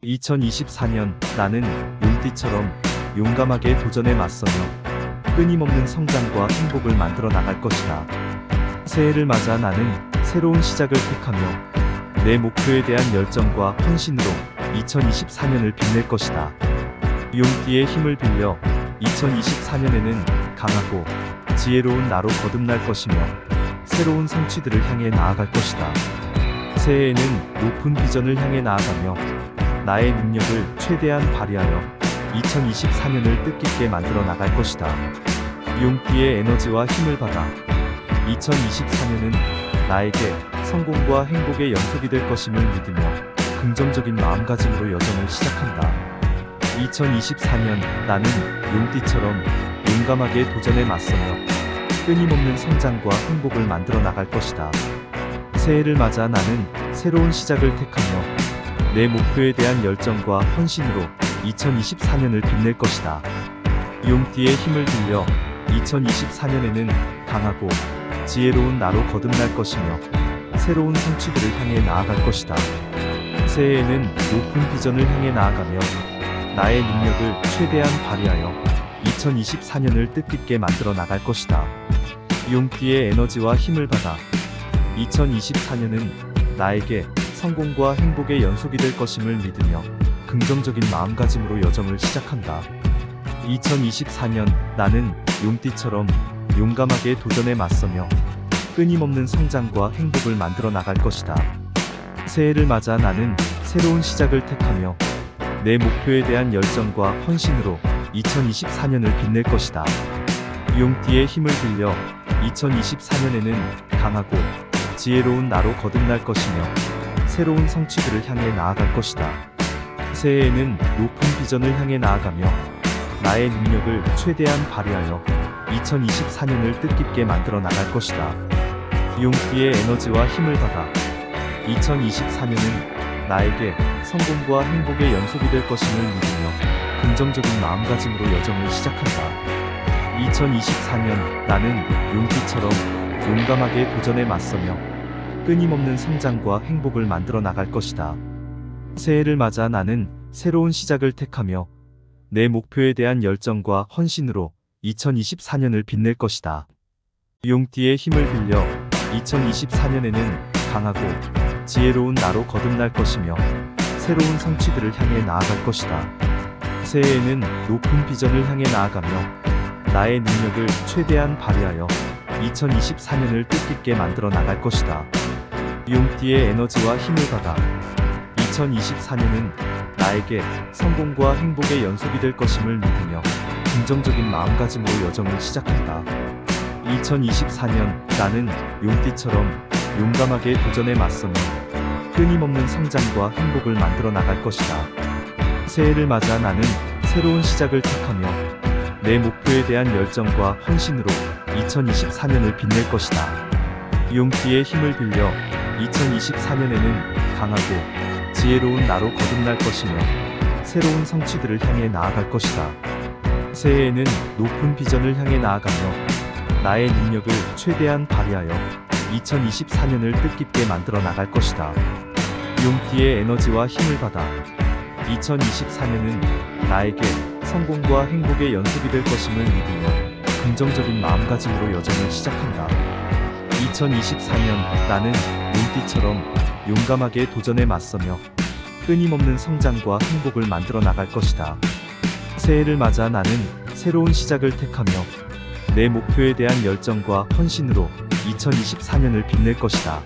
2024년 나는 용띠처럼 용감하게 도전에 맞서며 끊임없는 성장과 행복을 만들어 나갈 것이다. 새해를 맞아 나는 새로운 시작을 택하며 내 목표에 대한 열정과 헌신으로 2024년을 빛낼 것이다. 용띠의 힘을 빌려 2024년에는 강하고 지혜로운 나로 거듭날 것이며 새로운 성취들을 향해 나아갈 것이다. 새해에는 높은 비전을 향해 나아가며 나의 능력을 최대한 발휘하여 2024년을 뜻깊게 만들어 나갈 것이다. 용띠의 에너지와 힘을 받아 2024년은 나에게 성공과 행복의 연속이 될 것임을 믿으며 긍정적인 마음가짐으로 여정을 시작한다. 2024년 나는 용띠처럼 용감하게 도전에 맞서며 끊임없는 성장과 행복을 만들어 나갈 것이다. 새해를 맞아 나는 새로운 시작을 택하며 내 목표에 대한 열정과 헌신으로 2024년을 빛낼 것이다. 용띠의 힘을 빌려 2024년에는 강하고 지혜로운 나로 거듭날 것이며 새로운 성취들을 향해 나아갈 것이다. 새해에는 높은 비전을 향해 나아가며 나의 능력을 최대한 발휘하여 2024년을 뜻깊게 만들어 나갈 것이다. 용띠의 에너지와 힘을 받아 2024년은 나에게 성공과 행복의 연속이 될 것임을 믿으며 긍정적인 마음가짐으로 여정을 시작한다. 2024년 나는 용띠처럼 용감하게 도전에 맞서며 끊임없는 성장과 행복을 만들어 나갈 것이다. 새해를 맞아 나는 새로운 시작을 택하며 내 목표에 대한 열정과 헌신으로 2024년을 빛낼 것이다. 용띠의 힘을 빌려 2024년에는 강하고 지혜로운 나로 거듭날 것이며 새로운 성취들을 향해 나아갈 것이다. 새해에는 높은 비전을 향해 나아가며 나의 능력을 최대한 발휘하여 2024년을 뜻깊게 만들어 나갈 것이다. 용띠의 에너지와 힘을 받아 2024년은 나에게 성공과 행복의 연속이 될 것임을 믿으며 긍정적인 마음가짐으로 여정을 시작한다. 2024년 나는 용띠처럼 용감하게 도전에 맞서며 끊임없는 성장과 행복을 만들어 나갈 것이다. 새해를 맞아 나는 새로운 시작을 택하며 내 목표에 대한 열정과 헌신으로 2024년을 빛낼 것이다. 용띠의 힘을 빌려 2024년에는 강하고 지혜로운 나로 거듭날 것이며 새로운 성취들을 향해 나아갈 것이다. 새해에는 높은 비전을 향해 나아가며 나의 능력을 최대한 발휘하여 2024년을 뜻깊게 만들어 나갈 것이다. 용띠의 에너지와 힘을 받아 2024년은 나에게 성공과 행복의 연속이 될 것임을 믿으며 긍정적인 마음가짐으로 여정을 시작한다. 2024년 나는 용띠처럼 용감하게 도전에 맞서며 끊임없는 성장과 행복을 만들어 나갈 것이다. 새해를 맞아 나는 새로운 시작을 택하며 내 목표에 대한 열정과 헌신으로 2024년을 빛낼 것이다. 용띠의 힘을 빌려 2024년에는 강하고 지혜로운 나로 거듭날 것이며 새로운 성취들을 향해 나아갈 것이다. 새해에는 높은 비전을 향해 나아가며 나의 능력을 최대한 발휘하여 2024년을 뜻깊게 만들어 나갈 것이다. 용띠의 에너지와 힘을 받아 2024년은 나에게 성공과 행복의 연속이 될 것임을 믿으며 긍정적인 마음가짐으로 여정을 시작한다. 2024년 나는 용띠처럼 용감하게 도전에 맞서며 끊임없는 성장과 행복을 만들어 나갈 것이다. 새해를 맞아 나는 새로운 시작을 택하며 내 목표에 대한 열정과 헌신으로 2024년을 빛낼 것이다.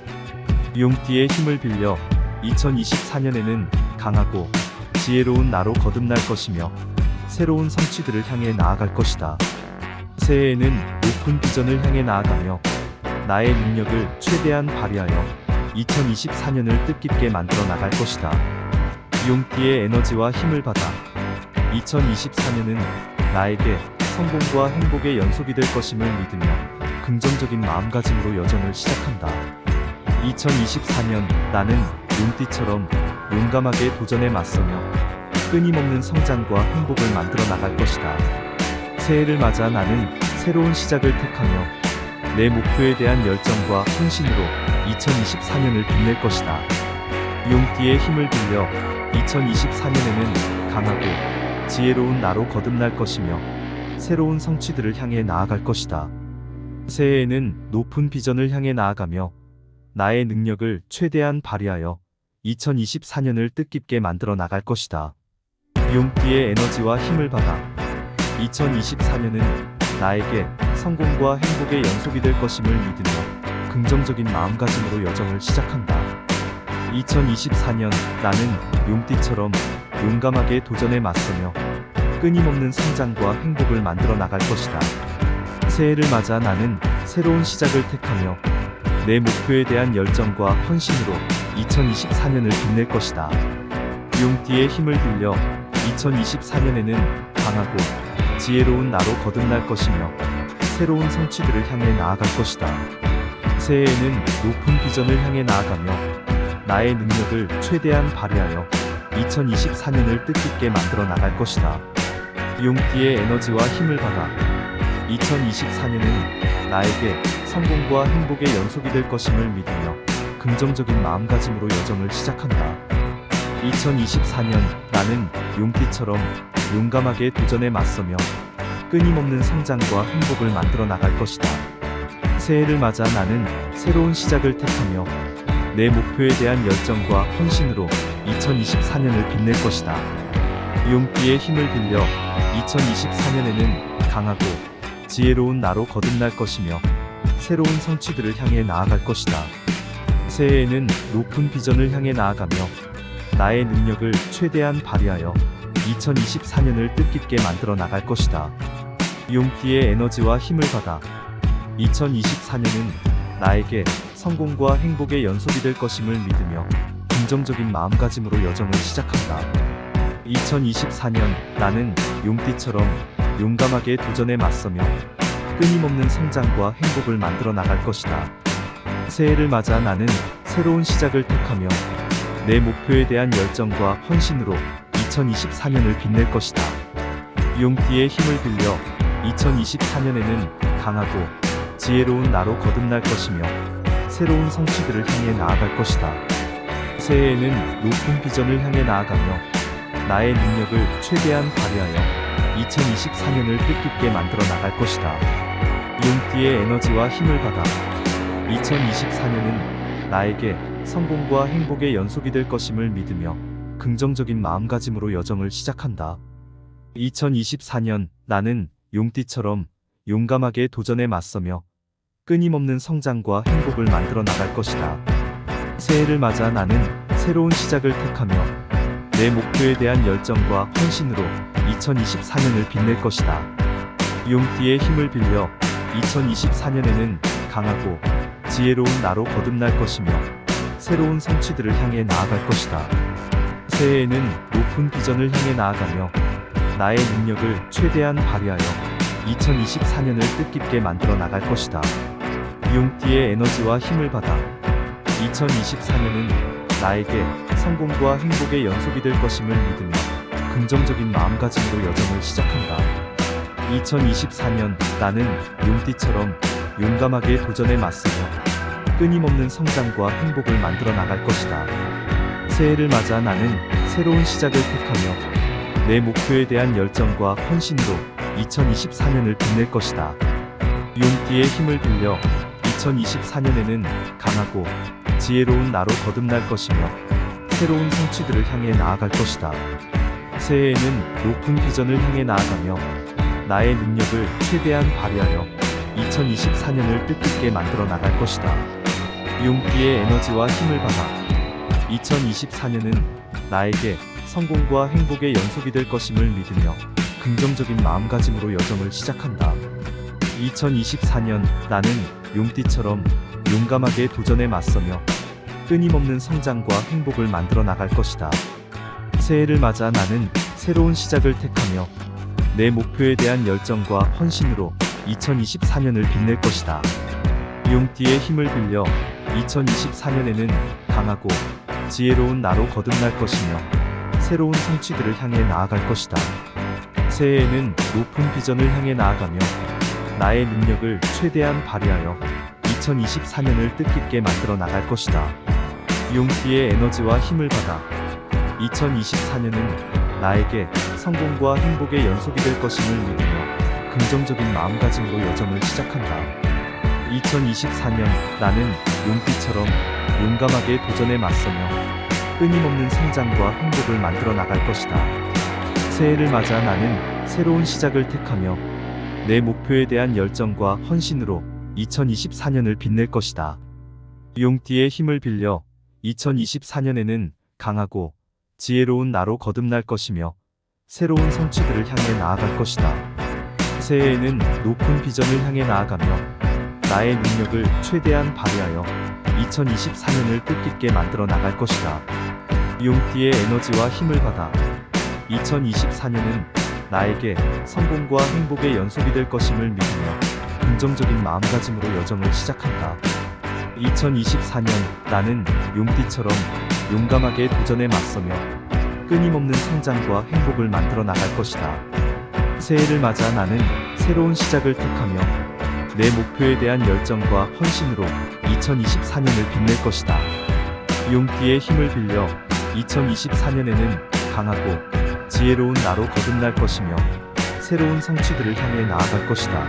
용띠의 힘을 빌려 2024년에는 강하고 지혜로운 나로 거듭날 것이며 새로운 성취들을 향해 나아갈 것이다. 새해에는 높은 비전을 향해 나아가며 나의 능력을 최대한 발휘하여 2024년을 뜻깊게 만들어 나갈 것이다. 용띠의 에너지와 힘을 받아 2024년은 나에게 성공과 행복의 연속이 될 것임을 믿으며 긍정적인 마음가짐으로 여정을 시작한다. 2024년 나는 용띠처럼 용감하게 도전에 맞서며 끊임없는 성장과 행복을 만들어 나갈 것이다. 새해를 맞아 나는 새로운 시작을 택하며 내 목표에 대한 열정과 헌신으로 2024년을 빛낼 것이다. 용띠의 힘을 빌려 2024년에는 강하고 지혜로운 나로 거듭날 것이며 새로운 성취들을 향해 나아갈 것이다. 새해에는 높은 비전을 향해 나아가며 나의 능력을 최대한 발휘하여 2024년을 뜻깊게 만들어 나갈 것이다. 용띠의 에너지와 힘을 받아 2024년은 나에게 성공과 행복의 연속이 될 것임을 믿으며 긍정적인 마음가짐으로 여정을 시작한다. 2024년 나는 용띠처럼 용감하게 도전에 맞서며 끊임없는 성장과 행복을 만들어 나갈 것이다. 새해를 맞아 나는 새로운 시작을 택하며 내 목표에 대한 열정과 헌신으로 2024년을 빛낼 것이다. 용띠의 힘을 빌려 2024년에는 강하고 지혜로운 나로 거듭날 것이며 새로운 성취들을 향해 나아갈 것이다. 새해에는 높은 비전을 향해 나아가며 나의 능력을 최대한 발휘하여 2024년을 뜻깊게 만들어 나갈 것이다. 용띠의 에너지와 힘을 받아 2024년은 나에게 성공과 행복의 연속이 될 것임을 믿으며 긍정적인 마음가짐으로 여정을 시작한다. 2024년 나는 용띠처럼 용감하게 도전에 맞서며 끊임없는 성장과 행복을 만들어 나갈 것이다. 새해를 맞아 나는 새로운 시작을 택하며 내 목표에 대한 열정과 헌신으로 2024년을 빛낼 것이다. 용띠의 힘을 빌려 2024년에는 강하고 지혜로운 나로 거듭날 것이며 새로운 성취들을 향해 나아갈 것이다. 새해에는 높은 비전을 향해 나아가며 나의 능력을 최대한 발휘하여 2024년을 뜻깊게 만들어 나갈 것이다. 용띠의 에너지와 힘을 받아 2024년은 나에게 성공과 행복의 연속이 될 것임을 믿으며 긍정적인 마음가짐으로 여정을 시작한다. 2024년 나는 용띠처럼 용감하게 도전에 맞서며 끊임없는 성장과 행복을 만들어 나갈 것이다. 새해를 맞아 나는 새로운 시작을 택하며 내 목표에 대한 열정과 헌신으로 2024년을 빛낼 것이다. 용띠의 힘을 빌려 2024년에는 강하고 지혜로운 나로 거듭날 것이며 새로운 성취들을 향해 나아갈 것이다. 새해에는 높은 비전을 향해 나아가며 나의 능력을 최대한 발휘하여 2024년을 뜻깊게 만들어 나갈 것이다. 용띠의 에너지와 힘을 받아 2024년은 나에게 성공과 행복의 연속이 될 것임을 믿으며 긍정적인 마음가짐으로 여정을 시작한다. 2024년 나는 용띠처럼 용감하게 도전에 맞서며 끊임없는 성장과 행복을 만들어 나갈 것이다. 새해를 맞아 나는 새로운 시작을 택하며 내 목표에 대한 열정과 헌신으로 2024년을 빛낼 것이다. 용띠의 힘을 빌려 2024년에는 강하고 지혜로운 나로 거듭날 것이며 새로운 성취들을 향해 나아갈 것이다. 새해에는 높은 비전을 향해 나아가며 나의 능력을 최대한 발휘하여 2024년을 뜻깊게 만들어 나갈 것이다. 용띠의 에너지와 힘을 받아 2024년은 나에게 성공과 행복의 연속이 될 것임을 믿으며 긍정적인 마음가짐으로 여정을 시작한다. 2024년 나는 용띠처럼 용감하게 도전에 맞서며 끊임없는 성장과 행복을 만들어 나갈 것이다. 새해를 맞아 나는 새로운 시작을 택하며 내 목표에 대한 열정과 헌신으로 2024년을 빛낼 것이다. 용띠의 힘을 빌려 2024년에는 강하고 지혜로운 나로 거듭날 것이며 새로운 성취들을 향해 나아갈 것이다. 새해에는 높은 비전을 향해 나아가며 나의 능력을 최대한 발휘하여 2024년을 뜻깊게 만들어 나갈 것이다. 용띠의 에너지와 힘을 받아 2024년은 나에게 성공과 행복의 연속이 될 것임을 믿으며 긍정적인 마음가짐으로 여정을 시작한다. 2024년 나는 용띠처럼 용감하게 도전에 맞서며 끊임없는 성장과 행복을 만들어 나갈 것이다. 새해를 맞아 나는 새로운 시작을 택하며 내 목표에 대한 열정과 헌신으로 2024년을 빛낼 것이다. 용띠의 힘을 빌려 2024년에는 강하고 지혜로운 나로 거듭날 것이며 새로운 성취들을 향해 나아갈 것이다. 새해에는 높은 비전을 향해 나아가며 나의 능력을 최대한 발휘하여 2024년을 뜻깊게 만들어 나갈 것이다. 용띠의 에너지와 힘을 받아 2024년은 나에게 성공과 행복의 연속이 될 것임을 믿으며 긍정적인 마음가짐으로 여정을 시작한다. 2024년 나는 용띠처럼 용감하게 도전에 맞서며 끊임없는 성장과 행복을 만들어 나갈 것이다. 새해를 맞아 나는 새로운 시작을 택하며 내 목표에 대한 열정과 헌신으로 2024년을 빛낼 것이다. 용띠의 힘을 빌려 2024년에는 강하고 지혜로운 나로 거듭날 것이며 새로운 성취들을 향해 나아갈 것이다. 새해에는 높은 비전을 향해 나아가며 나의 능력을 최대한 발휘하여 2024년을 뜻깊게 만들어 나갈 것이다. 용띠의 에너지와 힘을 받아 2024년은 나에게 성공과 행복의 연속이 될 것임을 믿으며 긍정적인 마음가짐으로 여정을 시작한다. 2024년 나는 용띠처럼 용감하게 도전에 맞서며 끊임없는 성장과 행복을 만들어 나갈 것이다. 새해를 맞아 나는 새로운 시작을 택하며 내 목표에 대한 열정과 헌신으로 2024년을 빛낼 것이다. 용띠의 힘을 빌려 2024년에는 강하고 지혜로운 나로 거듭날 것이며 새로운 성취들을 향해 나아갈 것이다.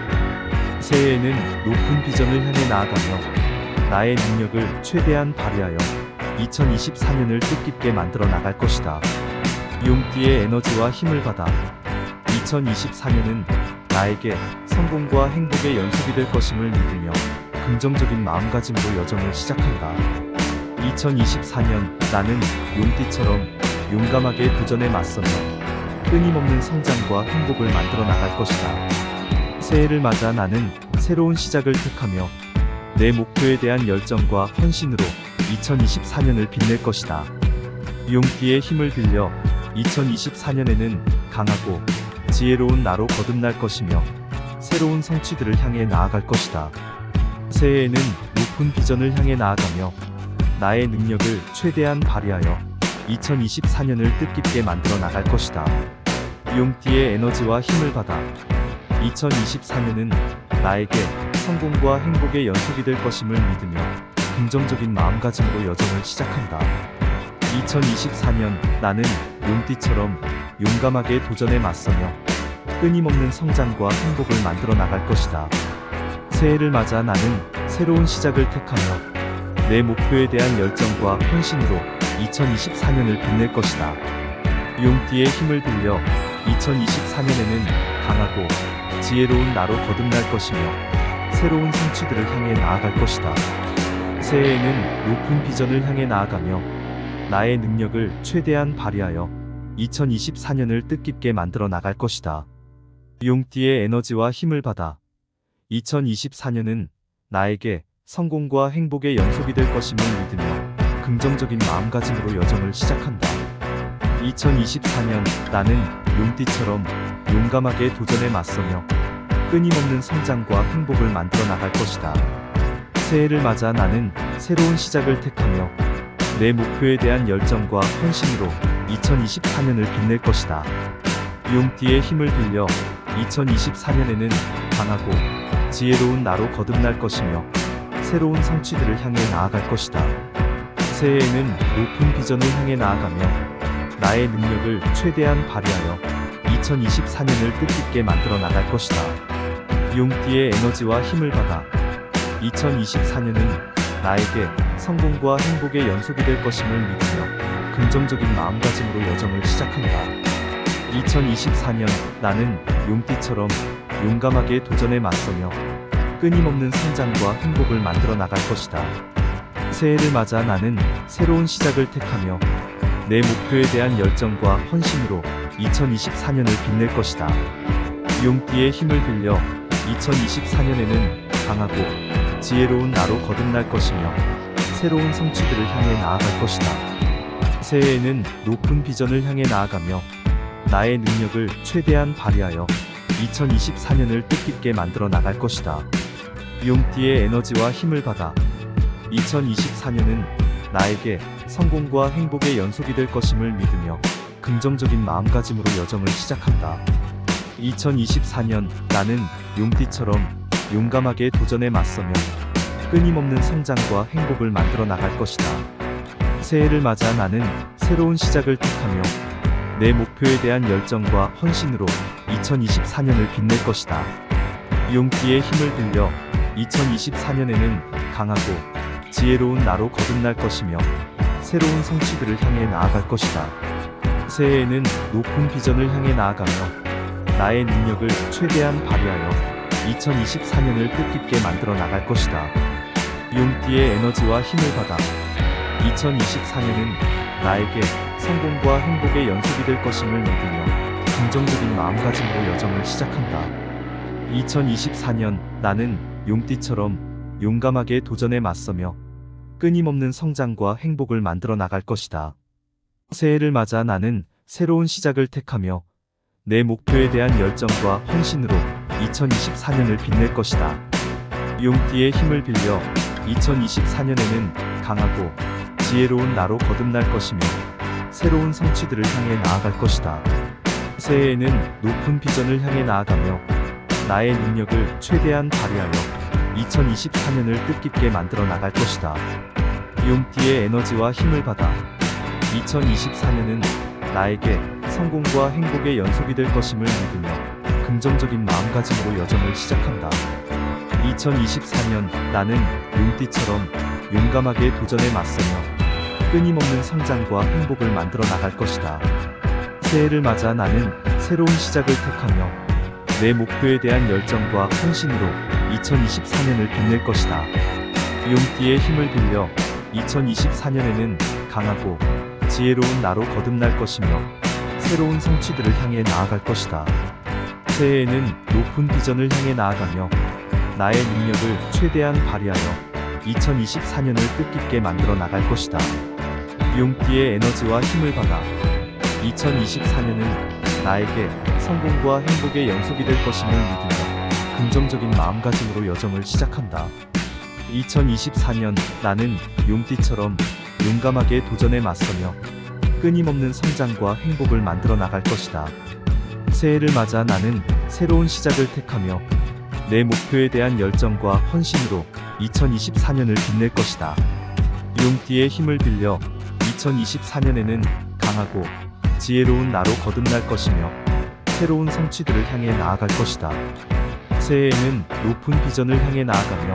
새해에는 높은 비전을 향해 나아가며 나의 능력을 최대한 발휘하여 2024년을 뜻깊게 만들어 나갈 것이다. 용띠의 에너지와 힘을 받아 2024년은 나에게 성공과 행복의 연속이 될 것임을 믿으며 긍정적인 마음가짐으로 여정을 시작한다. 2024년 나는 용띠처럼 용감하게 도전에 맞서며 끊임없는 성장과 행복을 만들어 나갈 것이다. 새해를 맞아 나는 새로운 시작을 택하며 내 목표에 대한 열정과 헌신으로 2024년을 빛낼 것이다. 용띠의 힘을 빌려 2024년에는 강하고 지혜로운 나로 거듭날 것이며 새로운 성취들을 향해 나아갈 것이다. 새해에는 높은 비전을 향해 나아가며 나의 능력을 최대한 발휘하여 2024년을 뜻깊게 만들어 나갈 것이다. 용띠의 에너지와 힘을 받아 2024년은 나에게 성공과 행복의 연속이 될 것임을 믿으며 긍정적인 마음가짐으로 여정을 시작한다. 2024년 나는 용띠처럼 용감하게 도전에 맞서며 끊임없는 성장과 행복을 만들어 나갈 것이다. 새해를 맞아 나는 새로운 시작을 택하며 내 목표에 대한 열정과 헌신으로 2024년을 빛낼 것이다. 용띠의 힘을 빌려 2024년에는 강하고 지혜로운 나로 거듭날 것이며 새로운 성취들을 향해 나아갈 것이다. 새해에는 높은 비전을 향해 나아가며 나의 능력을 최대한 발휘하여 2024년을 뜻깊게 만들어 나갈 것이다. 용띠의 에너지와 힘을 받아 2024년은 나에게 성공과 행복의 연속이 될 것임을 믿으며 긍정적인 마음가짐으로 여정을 시작한다. 2024년 나는 용띠처럼 용감하게 도전에 맞서며 끊임없는 성장과 행복을 만들어 나갈 것이다. 새해를 맞아 나는 새로운 시작을 택하며 내 목표에 대한 열정과 헌신으로 2024년을 빛낼 것이다. 용띠의 힘을 빌려 2024년에는 강하고 지혜로운 나로 거듭날 것이며 새로운 성취들을 향해 나아갈 것이다. 새해에는 높은 비전을 향해 나아가며 나의 능력을 최대한 발휘하여 2024년을 뜻깊게 만들어 나갈 것이다. 용띠의 에너지와 힘을 받아 2024년은 나에게 성공과 행복의 연속이 될 것임을 믿으며 긍정적인 마음가짐으로 여정을 시작한다. 2024년 나는 용띠처럼 용감하게 도전에 맞서며 끊임없는 성장과 행복을 만들어 나갈 것이다. 새해를 맞아 나는 새로운 시작을 택하며 내 목표에 대한 열정과 헌신으로 2024년을 빛낼 것이다. 용띠의 힘을 빌려 2024년에는 강하고 지혜로운 나로 거듭날 것이며 새로운 성취들을 향해 나아갈 것이다. 새해에는 높은 비전을 향해 나아가며 나의 능력을 최대한 발휘하여 2024년을 뜻깊게 만들어 나갈 것이다. 용띠의 에너지와 힘을 받아 2024년은 나에게 성공과 행복의 연속이 될 것임을 믿으며 긍정적인 마음가짐으로 여정을 시작한다. 2024년 나는 용띠처럼 용감하게 도전에 맞서며 끊임없는 성장과 행복을 만들어 나갈 것이다. 새해를 맞아 나는 새로운 시작을 택하며 내 목표에 대한 열정과 헌신으로 2024년을 빛낼 것이다. 용기의 힘을 빌려 2024년에는 강하고 지혜로운 나로 거듭날 것이며 새로운 성취들을 향해 나아갈 것이다. 새해에는 높은 비전을 향해 나아가며 나의 능력을 최대한 발휘하여 2024년을 뜻깊게 만들어 나갈 것이다. 용띠의 에너지와 힘을 받아 2024년은 나에게 성공과 행복의 연속이 될 것임을 믿으며 긍정적인 마음가짐으로 여정을 시작한다. 2024년 나는 용띠처럼 용감하게 도전에 맞서며 끊임없는 성장과 행복을 만들어 나갈 것이다. 새해를 맞아 나는 새로운 시작을 택하며 내 목표에 대한 열정과 헌신으로 2024년을 빛낼 것이다. 용띠의 힘을 빌려 2024년에는 강하고 지혜로운 나로 거듭날 것이며 새로운 성취들을 향해 나아갈 것이다. 새해에는 높은 비전을 향해 나아가며 나의 능력을 최대한 발휘하여 2024년을 뜻깊게 만들어 나갈 것이다. 용띠의 에너지와 힘을 받아 2024년은 나에게 성공과 행복의 연속이 될 것임을 믿으며 긍정적인 마음가짐으로 여정을 시작한다. 2024년 나는 용띠처럼 용감하게 도전에 맞서며 끊임없는 성장과 행복을 만들어 나갈 것이다. 새해를 맞아 나는 새로운 시작을 택하며 내 목표에 대한 열정과 헌신으로 2024년을 빛낼 것이다. 용띠의 힘을 빌려 2024년에는 강하고 지혜로운 나로 거듭날 것이며 새로운 성취들을 향해 나아갈 것이다. 새해에는 높은 비전을 향해 나아가며 나의 능력을 최대한 발휘하여 2024년을 뜻깊게 만들어 나갈 것이다. 용띠의 에너지와 힘을 받아 2024년은 나에게 성공과 행복의 연속이 될 것임을 믿으며 긍정적인 마음가짐으로 여정을 시작한다. 2024년 나는 용띠처럼 용감하게 도전에 맞서며 끊임없는 성장과 행복을 만들어 나갈 것이다. 새해를 맞아 나는 새로운 시작을 택하며 내 목표에 대한 열정과 헌신으로 2024년을 빛낼 것이다. 용띠의 힘을 빌려 2024년에는 강하고 지혜로운 나로 거듭날 것이며 새로운 성취들을 향해 나아갈 것이다. 새해에는 높은 비전을 향해 나아가며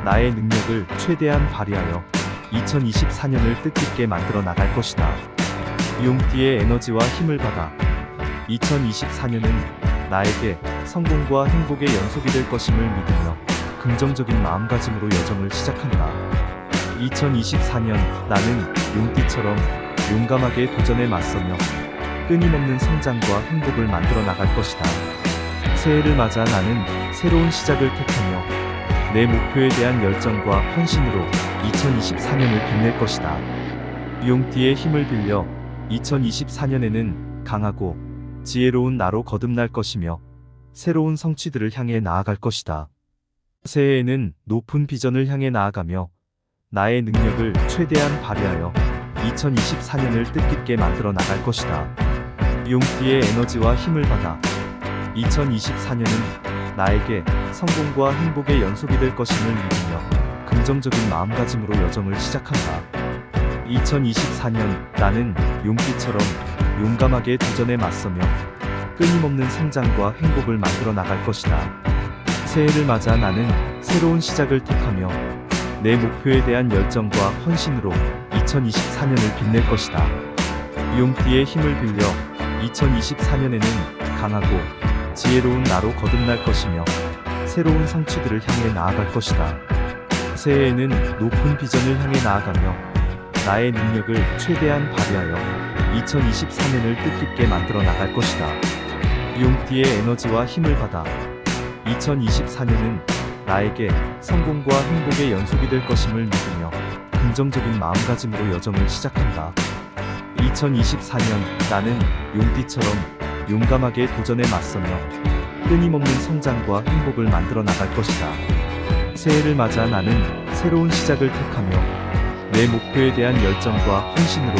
나의 능력을 최대한 발휘하여 2024년을 뜻깊게 만들어 나갈 것이다. 용띠의 에너지와 힘을 받아 2024년은 나에게 성공과 행복의 연속이 될 것임을 믿으며 긍정적인 마음가짐으로 여정을 시작한다. 2024년 나는 용띠처럼 용감하게 도전에 맞서며 끊임없는 성장과 행복을 만들어 나갈 것이다. 새해를 맞아 나는 새로운 시작을 택하며 내 목표에 대한 열정과 헌신으로 2024년을 빛낼 것이다. 용띠의 힘을 빌려 2024년에는 강하고 지혜로운 나로 거듭날 것이며 새로운 성취들을 향해 나아갈 것이다. 새해에는 높은 비전을 향해 나아가며 나의 능력을 최대한 발휘하여 2024년을 뜻깊게 만들어 나갈 것이다. 용띠의 에너지와 힘을 받아 2024년은 나에게 성공과 행복의 연속이 될 것임을 믿으며 긍정적인 마음가짐으로 여정을 시작한다. 2024년 나는 용띠처럼 용감하게 도전에 맞서며 끊임없는 성장과 행복을 만들어 나갈 것이다. 새해를 맞아 나는 새로운 시작을 택하며 내 목표에 대한 열정과 헌신으로 2024년을 빛낼 것이다. 용띠의 힘을 빌려 2024년에는 강하고 지혜로운 나로 거듭날 것이며 새로운 성취들을 향해 나아갈 것이다. 새해에는 높은 비전을 향해 나아가며 나의 능력을 최대한 발휘하여 2024년을 뜻깊게 만들어 나갈 것이다. 용띠의 에너지와 힘을 받아 2024년은 나에게 성공과 행복의 연속이 될 것임을 믿으며 긍정적인 마음가짐으로 여정을 시작한다. 2024년 나는 용띠처럼 용감하게 도전에 맞서며 끊임없는 성장과 행복을 만들어 나갈 것이다. 새해를 맞아 나는 새로운 시작을 택하며 내 목표에 대한 열정과 헌신으로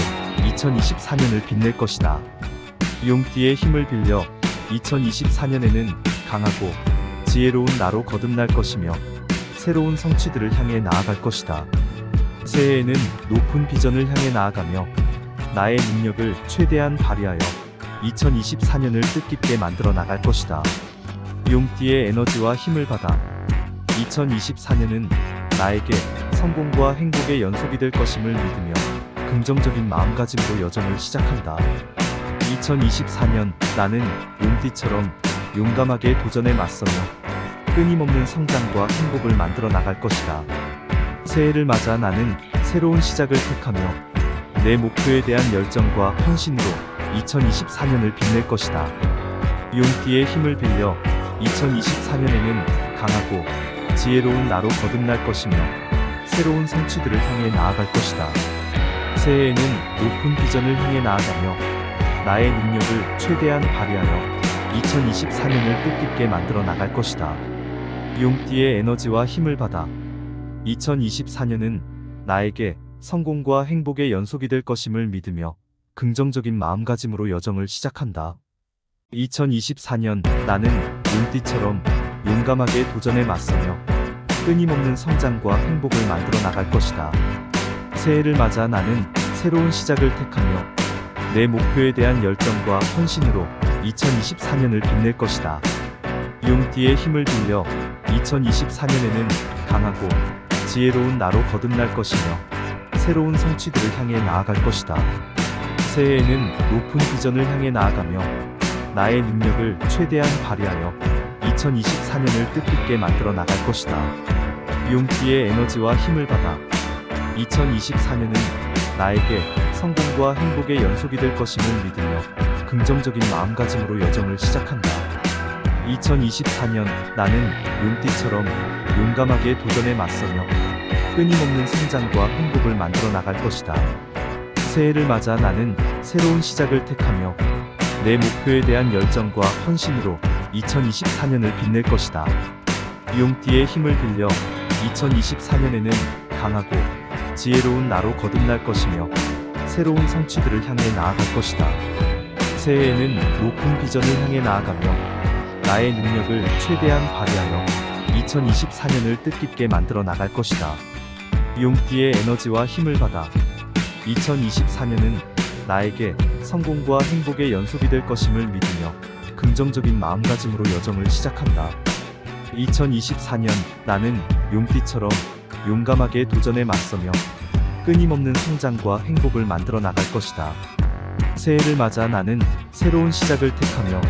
2024년을 빛낼 것이다. 용띠의 힘을 빌려 2024년에는 강하고 지혜로운 나로 거듭날 것이며 새로운 성취들을 향해 나아갈 것이다. 새해에는 높은 비전을 향해 나아가며 나의 능력을 최대한 발휘하여 2024년을 뜻깊게 만들어 나갈 것이다. 용띠의 에너지와 힘을 받아 2024년은 나에게 성공과 행복의 연속이 될 것임을 믿으며 긍정적인 마음가짐으로 여정을 시작한다. 2024년 나는 용띠처럼 용감하게 도전에 맞서며 끊임없는 성장과 행복을 만들어 나갈 것이다. 새해를 맞아 나는 새로운 시작을 택하며 내 목표에 대한 열정과 헌신으로 2024년을 빛낼 것이다. 용띠의 힘을 빌려 2024년에는 강하고 지혜로운 나로 거듭날 것이며 새로운 성취들을 향해 나아갈 것이다. 새해에는 높은 비전을 향해 나아가며 나의 능력을 최대한 발휘하여 2024년을 뜻깊게 만들어 나갈 것이다. 용띠의 에너지와 힘을 받아 2024년은 나에게 성공과 행복의 연속이 될 것임을 믿으며 긍정적인 마음가짐으로 여정을 시작한다. 2024년 나는 용띠처럼 용감하게 도전에 맞서며 끊임없는 성장과 행복을 만들어 나갈 것이다. 새해를 맞아 나는 새로운 시작을 택하며 내 목표에 대한 열정과 헌신으로 2024년을 빛낼 것이다. 용띠의 힘을 빌려 2024년에는 강하고 지혜로운 나로 거듭날 것이며 새로운 성취들을 향해 나아갈 것이다. 새해에는 높은 비전을 향해 나아가며 나의 능력을 최대한 발휘하여 2024년을 뜻깊게 만들어 나갈 것이다. 용띠의 에너지와 힘을 받아 2024년은 나에게 성공과 행복의 연속이 될 것임을 믿으며 긍정적인 마음가짐으로 여정을 시작한다. 2024년 나는 용띠처럼 용감하게 도전에 맞서며 끊임없는 성장과 행복을 만들어 나갈 것이다. 새해를 맞아 나는 새로운 시작을 택하며 내 목표에 대한 열정과 헌신으로 2024년을 빛낼 것이다. 용띠의 힘을 빌려 2024년에는 강하고 지혜로운 나로 거듭날 것이며 새로운 성취들을 향해 나아갈 것이다. 새해에는 높은 비전을 향해 나아가며 나의 능력을 최대한 발휘하여 2024년을 뜻깊게 만들어 나갈 것이다. 용띠의 에너지와 힘을 받아 2024년은 나에게 성공과 행복의 연속이 될 것임을 믿으며 긍정적인 마음가짐으로 여정을 시작한다. 2024년 나는 용띠처럼 용감하게 도전에 맞서며 끊임없는 성장과 행복을 만들어 나갈 것이다. 새해를 맞아 나는 새로운 시작을 택하며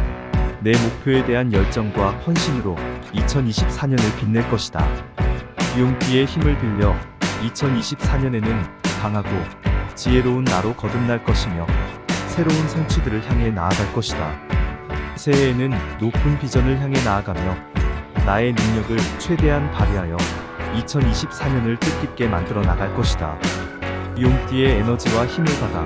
내 목표에 대한 열정과 헌신으로 2024년을 빛낼 것이다. 용띠의 힘을 빌려 2024년에는 강하고 지혜로운 나로 거듭날 것이며 새로운 성취들을 향해 나아갈 것이다. 새해에는 높은 비전을 향해 나아가며 나의 능력을 최대한 발휘하여 2024년을 뜻깊게 만들어 나갈 것이다. 용띠의 에너지와 힘을 받아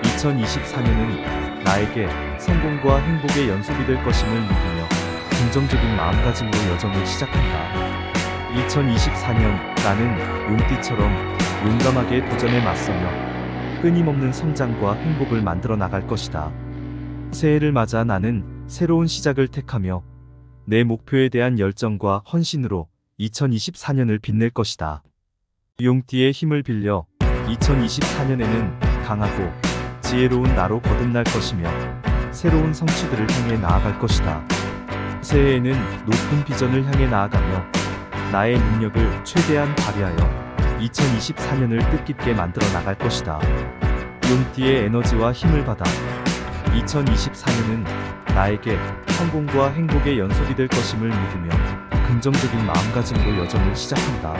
2024년은 나에게 성공과 행복의 연속이 될 것임을 믿으며 긍정적인 마음가짐으로 여정을 시작한다. 2024년 나는 용띠처럼 용감하게 도전에 맞서며 끊임없는 성장과 행복을 만들어 나갈 것이다. 새해를 맞아 나는 새로운 시작을 택하며 내 목표에 대한 열정과 헌신으로 2024년을 빛낼 것이다. 용띠의 힘을 빌려 2024년에는 강하고 지혜로운 나로 거듭날 것이며 새로운 성취들을 향해 나아갈 것이다. 새해에는 높은 비전을 향해 나아가며 나의 능력을 최대한 발휘하여 2024년을 뜻깊게 만들어 나갈 것이다. 용띠의 에너지와 힘을 받아 2024년은 나에게 성공과 행복의 연속이 될 것임을 믿으며 긍정적인 마음가짐으로 여정을 시작한다.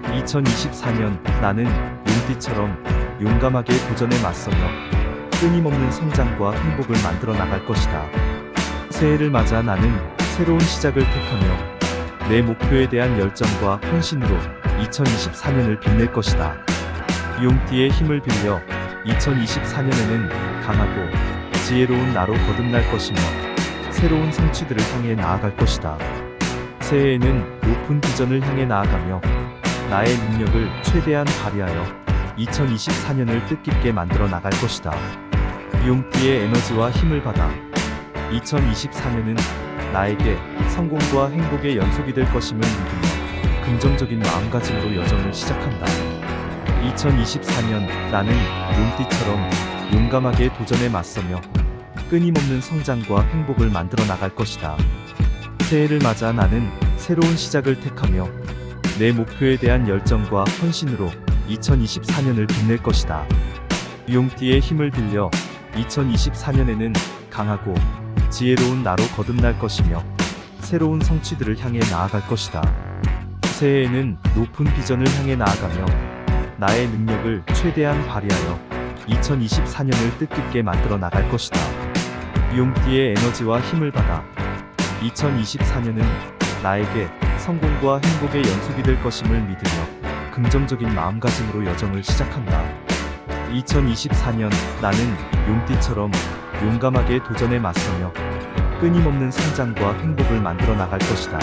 2024년 나는 용띠처럼 용감하게 도전에 맞서며 끊임없는 성장과 행복을 만들어 나갈 것이다. 새해를 맞아 나는 새로운 시작을 택하며 내 목표에 대한 열정과 헌신으로 2024년을 빛낼 것이다. 용띠의 힘을 빌려 2024년에는 강하고 지혜로운 나로 거듭날 것이며 새로운 성취들을 향해 나아갈 것이다. 새해에는 높은 비전을 향해 나아가며 나의 능력을 최대한 발휘하여 2024년을 뜻깊게 만들어 나갈 것이다. 용띠의 에너지와 힘을 받아 2024년은 나에게 성공과 행복의 연속이 될 것임을 믿으며 긍정적인 마음가짐으로 여정을 시작한다. 2024년 나는 용띠처럼 용감하게 도전에 맞서며 끊임없는 성장과 행복을 만들어 나갈 것이다. 새해를 맞아 나는 새로운 시작을 택하며 내 목표에 대한 열정과 헌신으로 2024년을 빛낼 것이다. 용띠의 힘을 빌려 2024년에는 강하고 지혜로운 나로 거듭날 것이며 새로운 성취들을 향해 나아갈 것이다. 새해에는 높은 비전을 향해 나아가며 나의 능력을 최대한 발휘하여 2024년을 뜻깊게 만들어 나갈 것이다. 용띠의 에너지와 힘을 받아 2024년은 나에게 성공과 행복의 연속이 될 것임을 믿으며 긍정적인 마음가짐으로 여정을 시작한다. 2024년 나는 용띠처럼 용감하게 도전에 맞서며 끊임없는 성장과 행복을 만들어 나갈 것이다.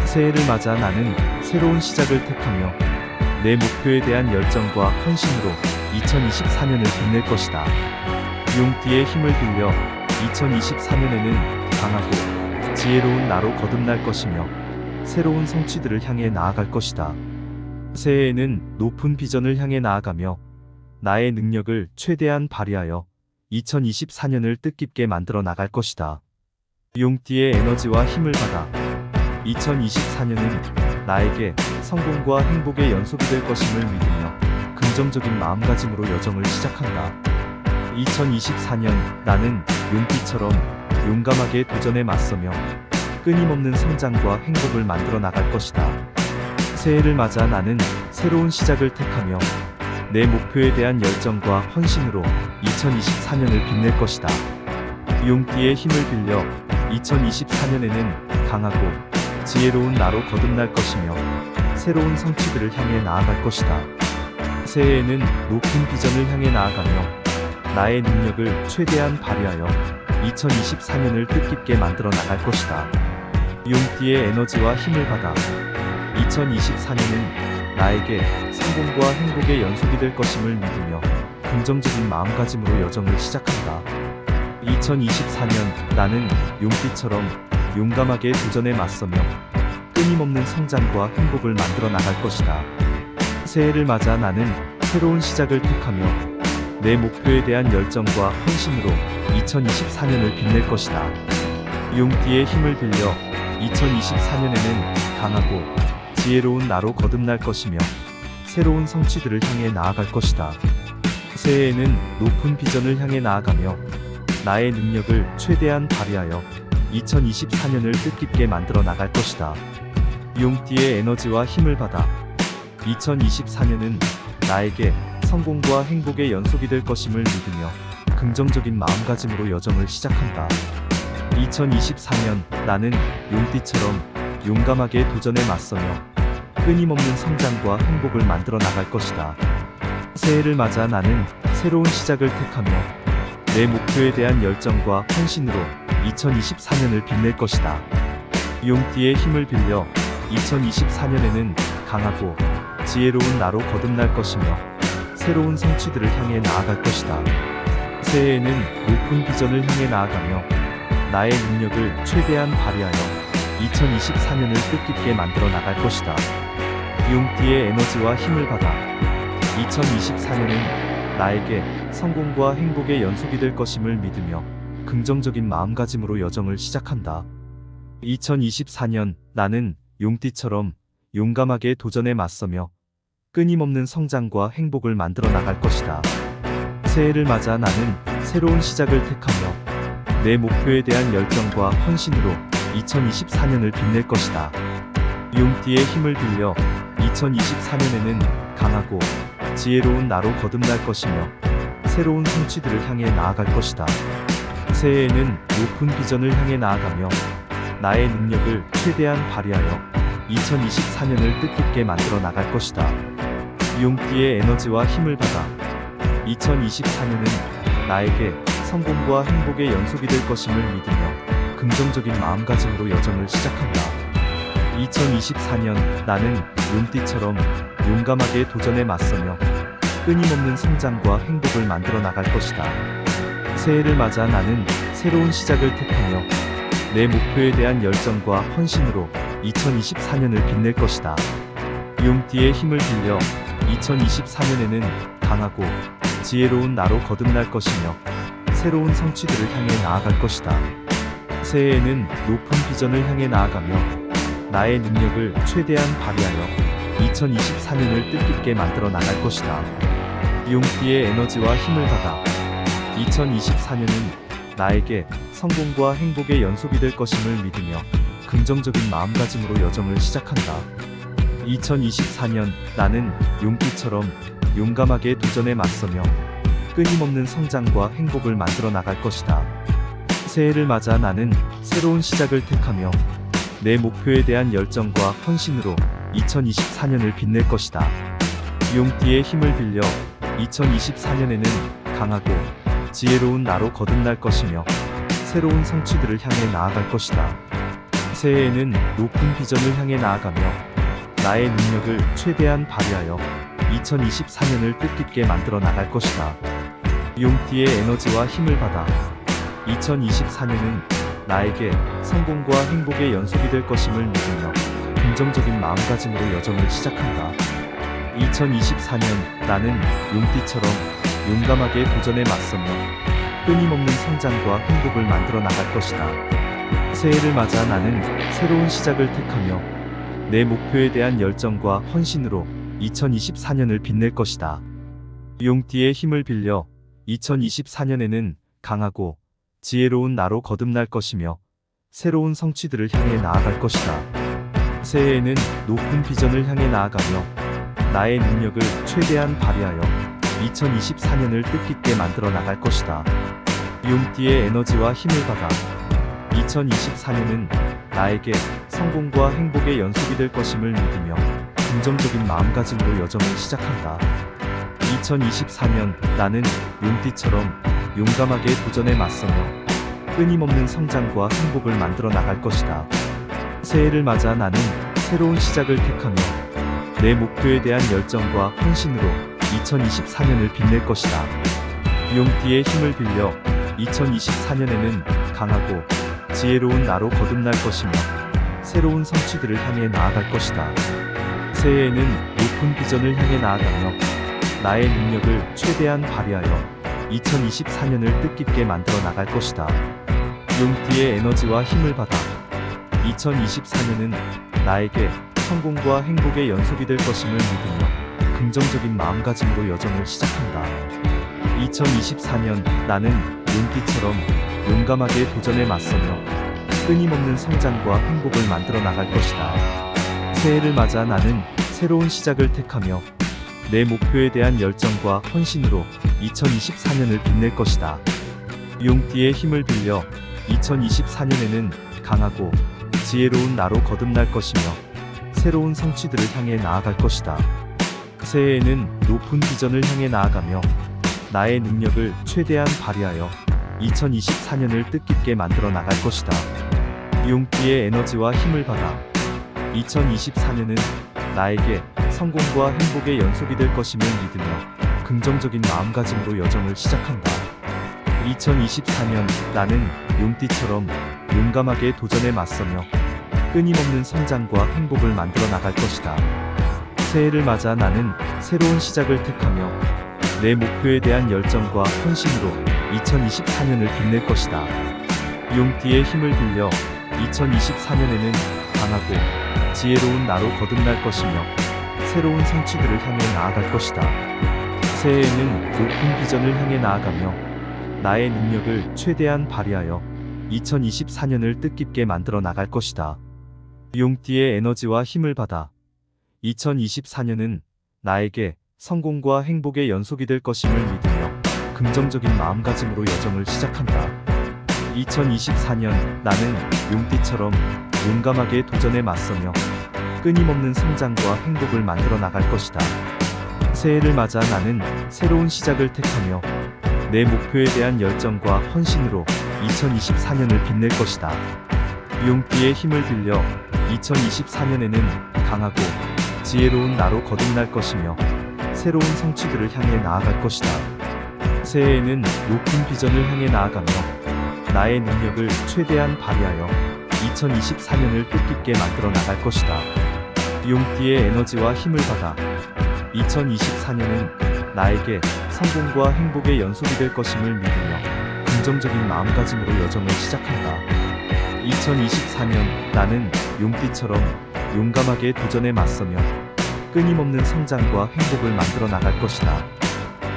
새해를 맞아 나는 새로운 시작을 택하며 내 목표에 대한 열정과 헌신으로 2024년을 빛낼 것이다. 용띠의 힘을 빌려 2024년에는 강하고 지혜로운 나로 거듭날 것이며 새로운 성취들을 향해 나아갈 것이다. 새해에는 높은 비전을 향해 나아가며 나의 능력을 최대한 발휘하여 2024년을 뜻깊게 만들어 나갈 것이다. 용띠의 에너지와 힘을 받아 2024년은 나에게 성공과 행복의 연속이 될 것임을 믿으며 긍정적인 마음가짐으로 여정을 시작한다. 2024년 나는 용띠처럼 용감하게 도전에 맞서며 끊임없는 성장과 행복을 만들어 나갈 것이다. 새해를 맞아 나는 새로운 시작을 택하며 내 목표에 대한 열정과 헌신으로 2024년을 빛낼 것이다. 용띠의 힘을 빌려 2024년에는 강하고 지혜로운 나로 거듭날 것이며 새로운 성취들을 향해 나아갈 것이다. 새해에는 높은 비전을 향해 나아가며 나의 능력을 최대한 발휘하여 2024년을 뜻깊게 만들어 나갈 것이다. 용띠의 에너지와 힘을 받아 2024년은 나에게 성공과 행복의 연속이 될 것임을 믿으며 긍정적인 마음가짐으로 여정을 시작한다. 2024년 나는 용띠처럼 용감하게 도전에 맞서며 끊임없는 성장과 행복을 만들어 나갈 것이다. 새해를 맞아 나는 새로운 시작을 택하며 내 목표에 대한 열정과 헌신으로 2024년을 빛낼 것이다. 용띠의 힘을 빌려 2024년에는 강하고 지혜로운 나로 거듭날 것이며 새로운 성취들을 향해 나아갈 것이다. 새해에는 높은 비전을 향해 나아가며 나의 능력을 최대한 발휘하여 2024년을 뜻깊게 만들어 나갈 것이다. 용띠의 에너지와 힘을 받아 2024년은 나에게 성공과 행복의 연속이 될 것임을 믿으며 긍정적인 마음가짐으로 여정을 시작한다. 2024년 나는 용띠처럼 용감하게 도전에 맞서며 끊임없는 성장과 행복을 만들어 나갈 것이다. 새해를 맞아 나는 새로운 시작을 택하며 내 목표에 대한 열정과 헌신으로 2024년을 빛낼 것이다. 용띠의 힘을 빌려 2024년에는 강하고 지혜로운 나로 거듭날 것이며 새로운 성취들을 향해 나아갈 것이다. 새해에는 높은 비전을 향해 나아가며 나의 능력을 최대한 발휘하여 2024년을 뜻깊게 만들어 나갈 것이다. 용띠의 에너지와 힘을 받아 2024년은 나에게 성공과 행복의 연속이 될 것임을 믿으며 긍정적인 마음가짐으로 여정을 시작한다. 2024년 나는 용띠처럼 용감하게 도전에 맞서며 끊임없는 성장과 행복을 만들어 나갈 것이다. 새해를 맞아 나는 새로운 시작을 택하며 내 목표에 대한 열정과 헌신으로 2024년을 빛낼 것이다. 용띠의 힘을 빌려 2024년에는 강하고 지혜로운 나로 거듭날 것이며 새로운 성취들을 향해 나아갈 것이다. 새해에는 높은 비전을 향해 나아가며 나의 능력을 최대한 발휘하여 2024년을 뜻깊게 만들어 나갈 것이다. 용띠의 에너지와 힘을 받아 2024년은 나에게 성공과 행복의 연속이 될 것임을 믿으며 긍정적인 마음가짐으로 여정을 시작한다. 2024년 나는 용띠처럼 용감하게 도전에 맞서며 끊임없는 성장과 행복을 만들어 나갈 것이다. 새해를 맞아 나는 새로운 시작을 택하며 내 목표에 대한 열정과 헌신으로 2024년을 빛낼 것이다. 용띠의 힘을 빌려 2024년에는 강하고 지혜로운 나로 거듭날 것이며 새로운 성취들을 향해 나아갈 것이다. 새해에는 높은 비전을 향해 나아가며 나의 능력을 최대한 발휘하여 2024년을 뜻깊게 만들어 나갈 것이다. 용띠의 에너지와 힘을 받아 2024년은 나에게 성공과 행복의 연속이 될 것임을 믿으며 긍정적인 마음가짐으로 여정을 시작한다. 2024년 나는 용띠처럼 용감하게 도전에 맞서며 끊임없는 성장과 행복을 만들어 나갈 것이다. 새해를 맞아 나는 새로운 시작을 택하며 내 목표에 대한 열정과 헌신으로 2024년을 빛낼 것이다. 용띠의 힘을 빌려 2024년에는 강하고 지혜로운 나로 거듭날 것이며 새로운 성취들을 향해 나아갈 것이다. 새해에는 높은 비전을 향해 나아가며 나의 능력을 최대한 발휘하여 2024년을 뜻깊게 만들어 나갈 것이다. 용띠의 에너지와 힘을 받아 2024년은 나에게 성공과 행복의 연속이 될 것임을 믿으며 긍정적인 마음가짐으로 여정을 시작한다. 2024년 나는 용띠처럼 용감하게 도전에 맞서며 끊임없는 성장과 행복을 만들어 나갈 것이다. 새해를 맞아 나는 새로운 시작을 택하며 내 목표에 대한 열정과 헌신으로 2024년을 빛낼 것이다. 용띠의 힘을 빌려 2024년에는 강하고 지혜로운 나로 거듭날 것이며 새로운 성취들을 향해 나아갈 것이다. 새해에는 높은 비전을 향해 나아가며 나의 능력을 최대한 발휘하여 2024년을 뜻깊게 만들어 나갈 것이다. 용띠의 에너지와 힘을 받아 2024년은 나에게 성공과 행복의 연속이 될 것임을 믿으며 긍정적인 마음가짐으로 여정을 시작한다. 2024년 나는 용띠처럼 용감하게 도전에 맞서며 끊임없는 성장과 행복을 만들어 나갈 것이다. 새해를 맞아 나는 새로운 시작을 택하며 내 목표에 대한 열정과 헌신으로 2024년을 빛낼 것이다. 용띠의 힘을 빌려 2024년에는 강하고 지혜로운 나로 거듭날 것이며 새로운 성취들을 향해 나아갈 것이다. 새해에는 높은 비전을 향해 나아가며 나의 능력을 최대한 발휘하여 2024년을 뜻깊게 만들어 나갈 것이다. 용띠의 에너지와 힘을 받아 2024년은 나에게 성공과 행복의 연속이 될 것임을 믿으며 긍정적인 마음가짐으로 여정을 시작한다. 2024년 나는 용띠처럼 용감하게 도전에 맞서며 끊임없는 성장과 행복을 만들어 나갈 것이다. 새해를 맞아 나는 새로운 시작을 택하며 내 목표에 대한 열정과 헌신으로 2024년을 빛낼 것이다. 용띠의 힘을 빌려 2024년에는 강하고 지혜로운 나로 거듭날 것이며 새로운 성취들을 향해 나아갈 것이다. 새해에는 높은 비전을 향해 나아가며 나의 능력을 최대한 발휘하여 2024년을 뜻깊게 만들어 나갈 것이다. 용띠의 에너지와 힘을 받아 2024년은 나에게 성공과 행복의 연속이 될 것임을 믿으며 긍정적인 마음가짐으로 여정을 시작한다. 2024년 나는 용띠처럼 용감하게 도전에 맞서며 끊임없는 성장과 행복을 만들어 나갈 것이다. 새해를 맞아 나는 새로운 시작을 택하며 내 목표에 대한 열정과 헌신으로 2024년을 빛낼 것이다. 용띠의 힘을 빌려 2024년에는 강하고 지혜로운 나로 거듭날 것이며 새로운 성취들을 향해 나아갈 것이다. 새해에는 높은 비전을 향해 나아가며 나의 능력을 최대한 발휘하여 2024년을 뜻깊게 만들어 나갈 것이다. 용띠의 에너지와 힘을 받아 2024년은 나에게 성공과 행복의 연속이 될 것임을 믿으며 긍정적인 마음가짐으로 여정을 시작한다. 2024년 나는 용띠처럼 용감하게 도전에 맞서며 끊임없는 성장과 행복을 만들어 나갈 것이다. 새해를 맞아 나는 새로운 시작을 택하며 내 목표에 대한 열정과 헌신으로 2024년을 빛낼 것이다. 용띠의 힘을 빌려 2024년에는 강하고 지혜로운 나로 거듭날 것이며 새로운 성취들을 향해 나아갈 것이다. 새해에는 높은 비전을 향해 나아가며 나의 능력을 최대한 발휘하여 2024년을 뜻깊게 만들어 나갈 것이다. 용띠의 에너지와 힘을 받아 2024년은 나에게 성공과 행복의 연속이 될 것임을 믿으며 긍정적인 마음가짐으로 여정을 시작한다. 2024년 나는 용띠처럼 용감하게 도전에 맞서며 끊임없는 성장과 행복을 만들어 나갈 것이다.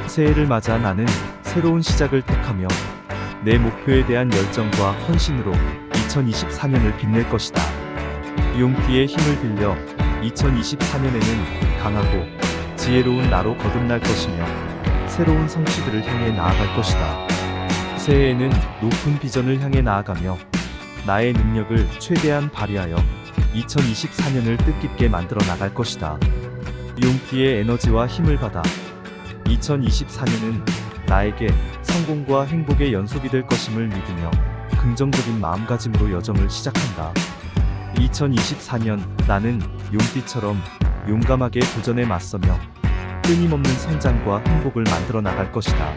새해를 맞아 나는 새로운 시작을 택하며 내 목표에 대한 열정과 헌신으로 2024년을 빛낼 것이다. 용띠의 힘을 빌려 2024년에는 강하고 지혜로운 나로 거듭날 것이며 새로운 성취들을 향해 나아갈 것이다. 새해에는 높은 비전을 향해 나아가며 나의 능력을 최대한 발휘하여 2024년을 뜻깊게 만들어 나갈 것이다. 용띠의 에너지와 힘을 받아 2024년은 나에게 성공과 행복의 연속이 될 것임을 믿으며 긍정적인 마음가짐으로 여정을 시작한다. 2024년 나는 용띠처럼 용감하게 도전에 맞서며 끊임없는 성장과 행복을 만들어 나갈 것이다.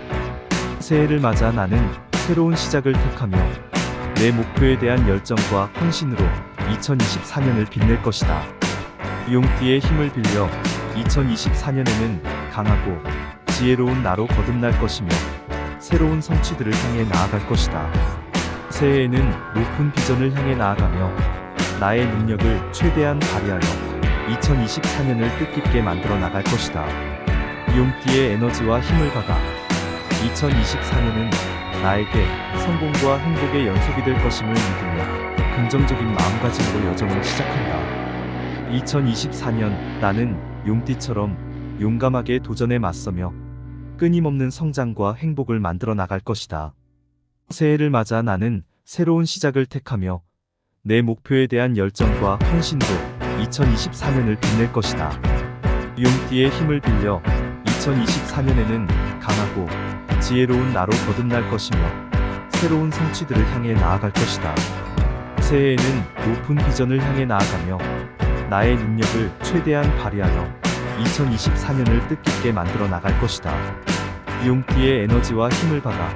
새해를 맞아 나는 새로운 시작을 택하며 내 목표에 대한 열정과 헌신으로 2024년을 빛낼 것이다. 용띠의 힘을 빌려 2024년에는 강하고 지혜로운 나로 거듭날 것이며 새로운 성취들을 향해 나아갈 것이다. 새해에는 높은 비전을 향해 나아가며 나의 능력을 최대한 발휘하여 2024년을 뜻깊게 만들어 나갈 것이다. 용띠의 에너지와 힘을 받아 2024년은 나에게 성공과 행복의 연속이 될 것임을 믿으며 긍정적인 마음가짐으로 여정을 시작한다. 2024년 나는 용띠처럼 용감하게 도전에 맞서며 끊임없는 성장과 행복을 만들어 나갈 것이다. 새해를 맞아 나는 새로운 시작을 택하며 내 목표에 대한 열정과 헌신으로 2024년을 빛낼 것이다. 용띠의 힘을 빌려 2024년에는 강하고 지혜로운 나로 거듭날 것이며 새로운 성취들을 향해 나아갈 것이다. 새해에는 높은 비전을 향해 나아가며 나의 능력을 최대한 발휘하여 2024년을 뜻깊게 만들어 나갈 것이다. 용띠의 에너지와 힘을 받아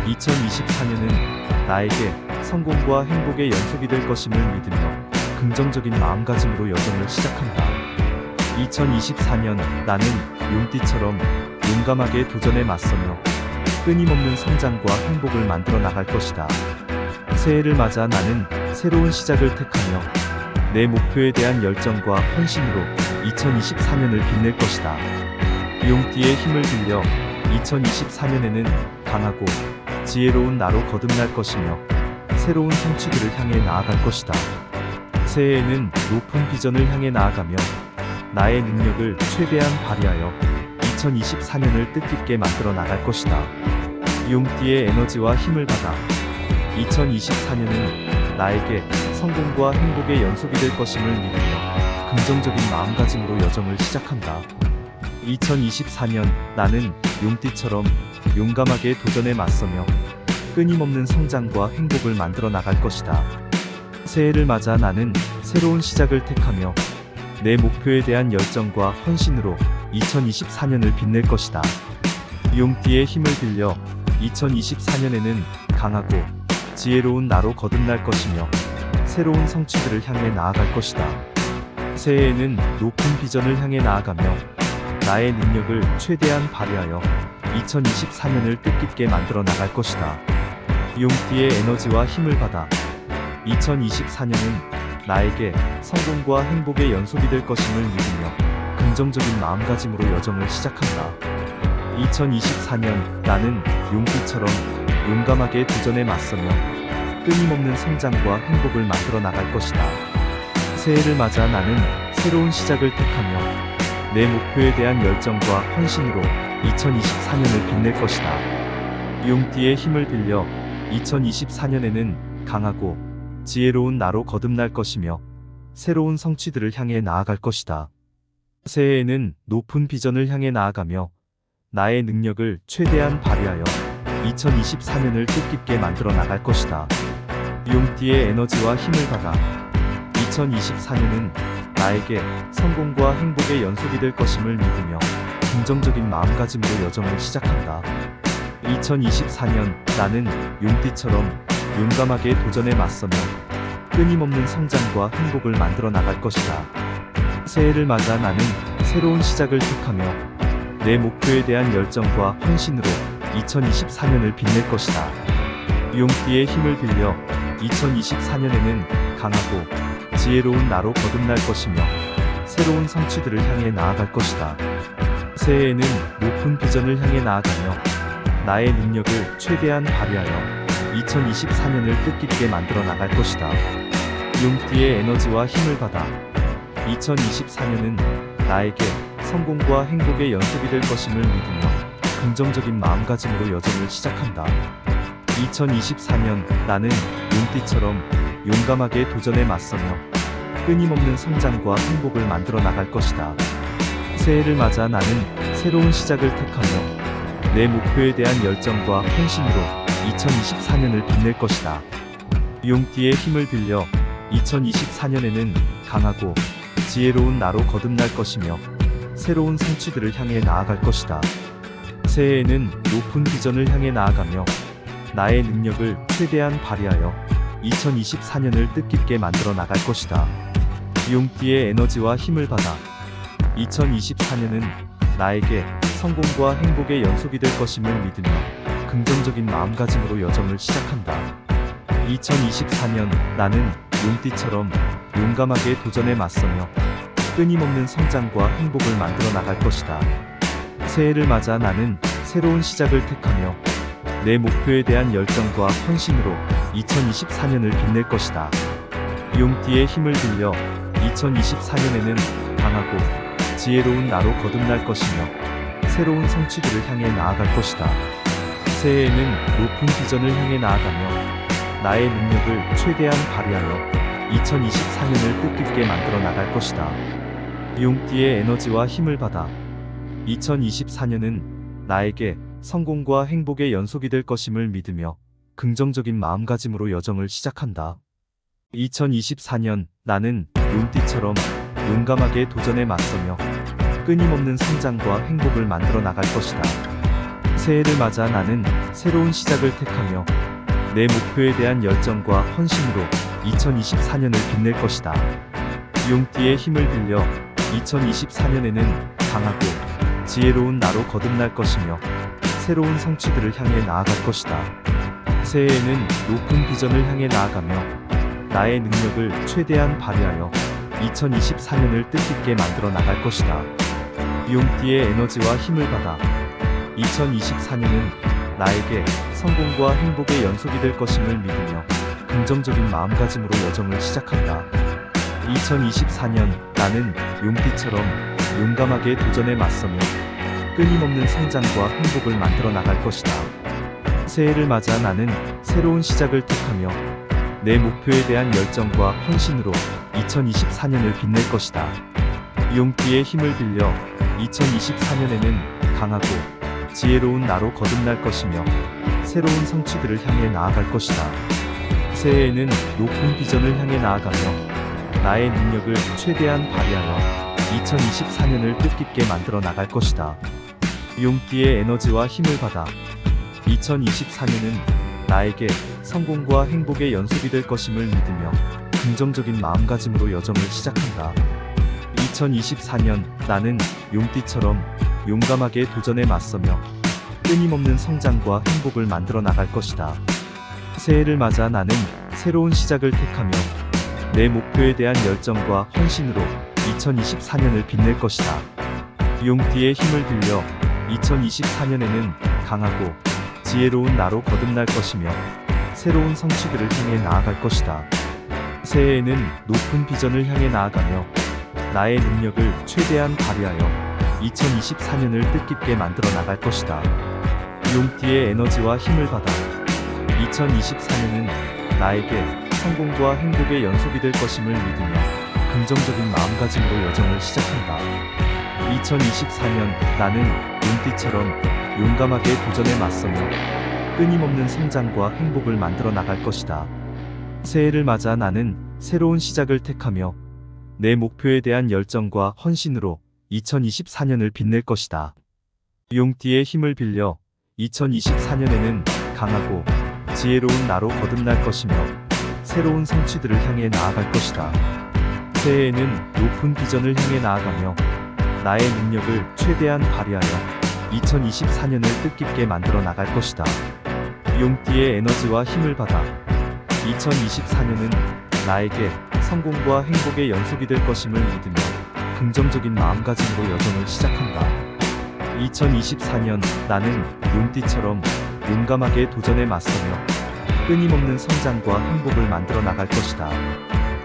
2024년은 나에게 성공과 행복의 연속이 될 것임을 믿으며 긍정적인 마음가짐으로 여정을 시작한다. 2024년 나는 용띠처럼 용감하게 도전에 맞서며 끊임없는 성장과 행복을 만들어 나갈 것이다. 새해를 맞아 나는 새로운 시작을 택하며 내 목표에 대한 열정과 헌신으로 2024년을 빛낼 것이다. 용띠의 힘을 빌려 2024년에는 강하고 지혜로운 나로 거듭날 것이며 새로운 성취들을 향해 나아갈 것이다. 새해에는 높은 비전을 향해 나아가며 나의 능력을 최대한 발휘하여 2024년을 뜻깊게 만들어 나갈 것이다. 용띠의 에너지와 힘을 받아 2024년은 나에게 성공과 행복의 연속이 될 것임을 믿으며 긍정적인 마음가짐으로 여정을 시작한다. 2024년 나는 용띠처럼 용감하게 도전에 맞서며 끊임없는 성장과 행복을 만들어 나갈 것이다. 새해를 맞아 나는 새로운 시작을 택하며 내 목표에 대한 열정과 헌신으로 2024년을 빛낼 것이다. 용띠의 힘을 빌려 2024년에는 강하고 지혜로운 나로 거듭날 것이며 새로운 성취들을 향해 나아갈 것이다. 새해에는 높은 비전을 향해 나아가며 나의 능력을 최대한 발휘하여 2024년을 뜻깊게 만들어 나갈 것이다. 용띠의 에너지와 힘을 받아 2024년은 나에게 성공과 행복의 연속이 될 것임을 믿으며 긍정적인 마음가짐으로 여정을 시작한다. 2024년 나는 용띠처럼 용감하게 도전에 맞서며 끊임없는 성장과 행복을 만들어 나갈 것이다. 새해를 맞아 나는 새로운 시작을 택하며 내 목표에 대한 열정과 헌신으로 2024년을 빛낼 것이다. 용띠의 힘을 빌려 2024년에는 강하고 지혜로운 나로 거듭날 것이며 새로운 성취들을 향해 나아갈 것이다. 새해에는 높은 비전을 향해 나아가며 나의 능력을 최대한 발휘하여 2024년을 뜻깊게 만들어 나갈 것이다. 용띠의 에너지와 힘을 받아 2024년은 나에게 성공과 행복의 연속이 될 것임을 믿으며 긍정적인 마음가짐으로 여정을 시작한다. 2024년 나는 용띠처럼 용감하게 도전에 맞서며 끊임없는 성장과 행복을 만들어 나갈 것이다. 새해를 맞아 나는 새로운 시작을 택하며 내 목표에 대한 열정과 헌신으로 2024년을 빛낼 것이다. 용띠의 힘을 빌려 2024년에는 강하고 지혜로운 나로 거듭날 것이며 새로운 성취들을 향해 나아갈 것이다. 새해에는 높은 비전을 향해 나아가며 나의 능력을 최대한 발휘하여 2024년을 뜻깊게 만들어 나갈 것이다. 용띠의 에너지와 힘을 받아 2024년은 나에게 성공과 행복의 연속이 될 것임을 믿으며 긍정적인 마음가짐으로 여정을 시작한다. 2024년 나는 용띠처럼 용감하게 도전에 맞서며 끊임없는 성장과 행복을 만들어 나갈 것이다. 새해를 맞아 나는 새로운 시작을 택하며 내 목표에 대한 열정과 헌신으로 2024년을 빛낼 것이다. 용띠의 힘을 빌려 2024년에는 강하고 지혜로운 나로 거듭날 것이며 새로운 성취들을 향해 나아갈 것이다. 새해에는 높은 비전을 향해 나아가며 나의 능력을 최대한 발휘하여 2024년을 뜻깊게 만들어 나갈 것이다. 용띠의 에너지와 힘을 받아 2024년은 나에게 성공과 행복의 연속이 될 것임을 믿으며 긍정적인 마음가짐으로 여정을 시작한다. 2024년 나는 용띠처럼 용감하게 도전에 맞서며 끊임없는 성장과 행복을 만들어 나갈 것이다. 새해를 맞아 나는 새로운 시작을 택하며 내 목표에 대한 열정과 헌신으로 2024년을 빛낼 것이다. 용띠의 힘을 빌려 2024년에는 강하고 지혜로운 나로 거듭날 것이며 새로운 성취들을 향해 나아갈 것이다. 새해에는 높은 비전을 향해 나아가며 나의 능력을 최대한 발휘하여 2024년을 뜻깊게 만들어 나갈 것이다. 용띠의 에너지와 힘을 받아 2024년은 나에게 성공과 행복의 연속이 될 것임을 믿으며 긍정적인 마음가짐으로 여정을 시작한다. 2024년 나는 용띠처럼 용감하게 도전에 맞서며 끊임없는 성장과 행복을 만들어 나갈 것이다. 새해를 맞아 나는 새로운 시작을 택하며 내 목표에 대한 열정과 헌신으로 2024년을 빛낼 것이다. 용띠의 힘을 빌려 2024년에는 강하고 지혜로운 나로 거듭날 것이며 새로운 성취들을 향해 나아갈 것이다. 새해에는 높은 비전을 향해 나아가며 나의 능력을 최대한 발휘하여 2024년을 뜻깊게 만들어 나갈 것이다. 용띠의 에너지와 힘을 받아 2024년은 나에게 성공과 행복의 연속이 될 것임을 믿으며 긍정적인 마음가짐으로 여정을 시작한다. 2024년 나는 용띠처럼 용감하게 도전에 맞서며 끊임없는 성장과 행복을 만들어 나갈 것이다. 새해를 맞아 나는 새로운 시작을 택하며 내 목표에 대한 열정과 헌신으로 2024년을 빛낼 것이다. 용띠의 힘을 빌려 2024년에는 강하고 지혜로운 나로 거듭날 것이며 새로운 성취들을 향해 나아갈 것이다. 새해에는 높은 비전을 향해 나아가며 나의 능력을 최대한 발휘하여 2024년을 뜻깊게 만들어 나갈 것이다. 용띠의 에너지와 힘을 받아 2024년은 나에게 성공과 행복의 연속이 될 것임을 믿으며 긍정적인 마음가짐으로 여정을 시작한다. 2024년 나는 용띠처럼 용감하게 도전에 맞서며 끊임없는 성장과 행복을 만들어 나갈 것이다. 새해를 맞아 나는 새로운 시작을 택하며 내 목표에 대한 열정과 헌신으로 2024년을 빛낼 것이다. 용띠의 힘을 빌려 2024년에는 강하고 지혜로운 나로 거듭날 것이며 새로운 성취들을 향해 나아갈 것이다. 새해에는 높은 비전을 향해 나아가며 나의 능력을 최대한 발휘하여 2024년을 뜻깊게 만들어 나갈 것이다. 용띠의 에너지와 힘을 받아 2024년은 나에게 성공과 행복의 연속이 될 것임을 믿으며 긍정적인 마음가짐으로 여정을 시작한다. 2024년 나는 용띠처럼 용감하게 도전에 맞서며 끊임없는 성장과 행복을 만들어 나갈 것이다. 새해를 맞아 나는 새로운 시작을 택하며 내 목표에 대한 열정과 헌신으로 2024년을 빛낼 것이다. 용띠의 힘을 빌려 2024년에는 강하고 지혜로운 나로 거듭날 것이며 새로운 성취들을 향해 나아갈 것이다. 새해에는 높은 비전을 향해 나아가며 나의 능력을 최대한 발휘하여 2024년을 뜻깊게 만들어 나갈 것이다. 용띠의 에너지와 힘을 받아 2024년은 나에게 성공과 행복의 연속이 될 것임을 믿으며 긍정적인 마음가짐으로 여정을 시작한다. 2024년 나는 용띠처럼 용감하게 도전에 맞서며 끊임없는 성장과 행복을 만들어 나갈 것이다.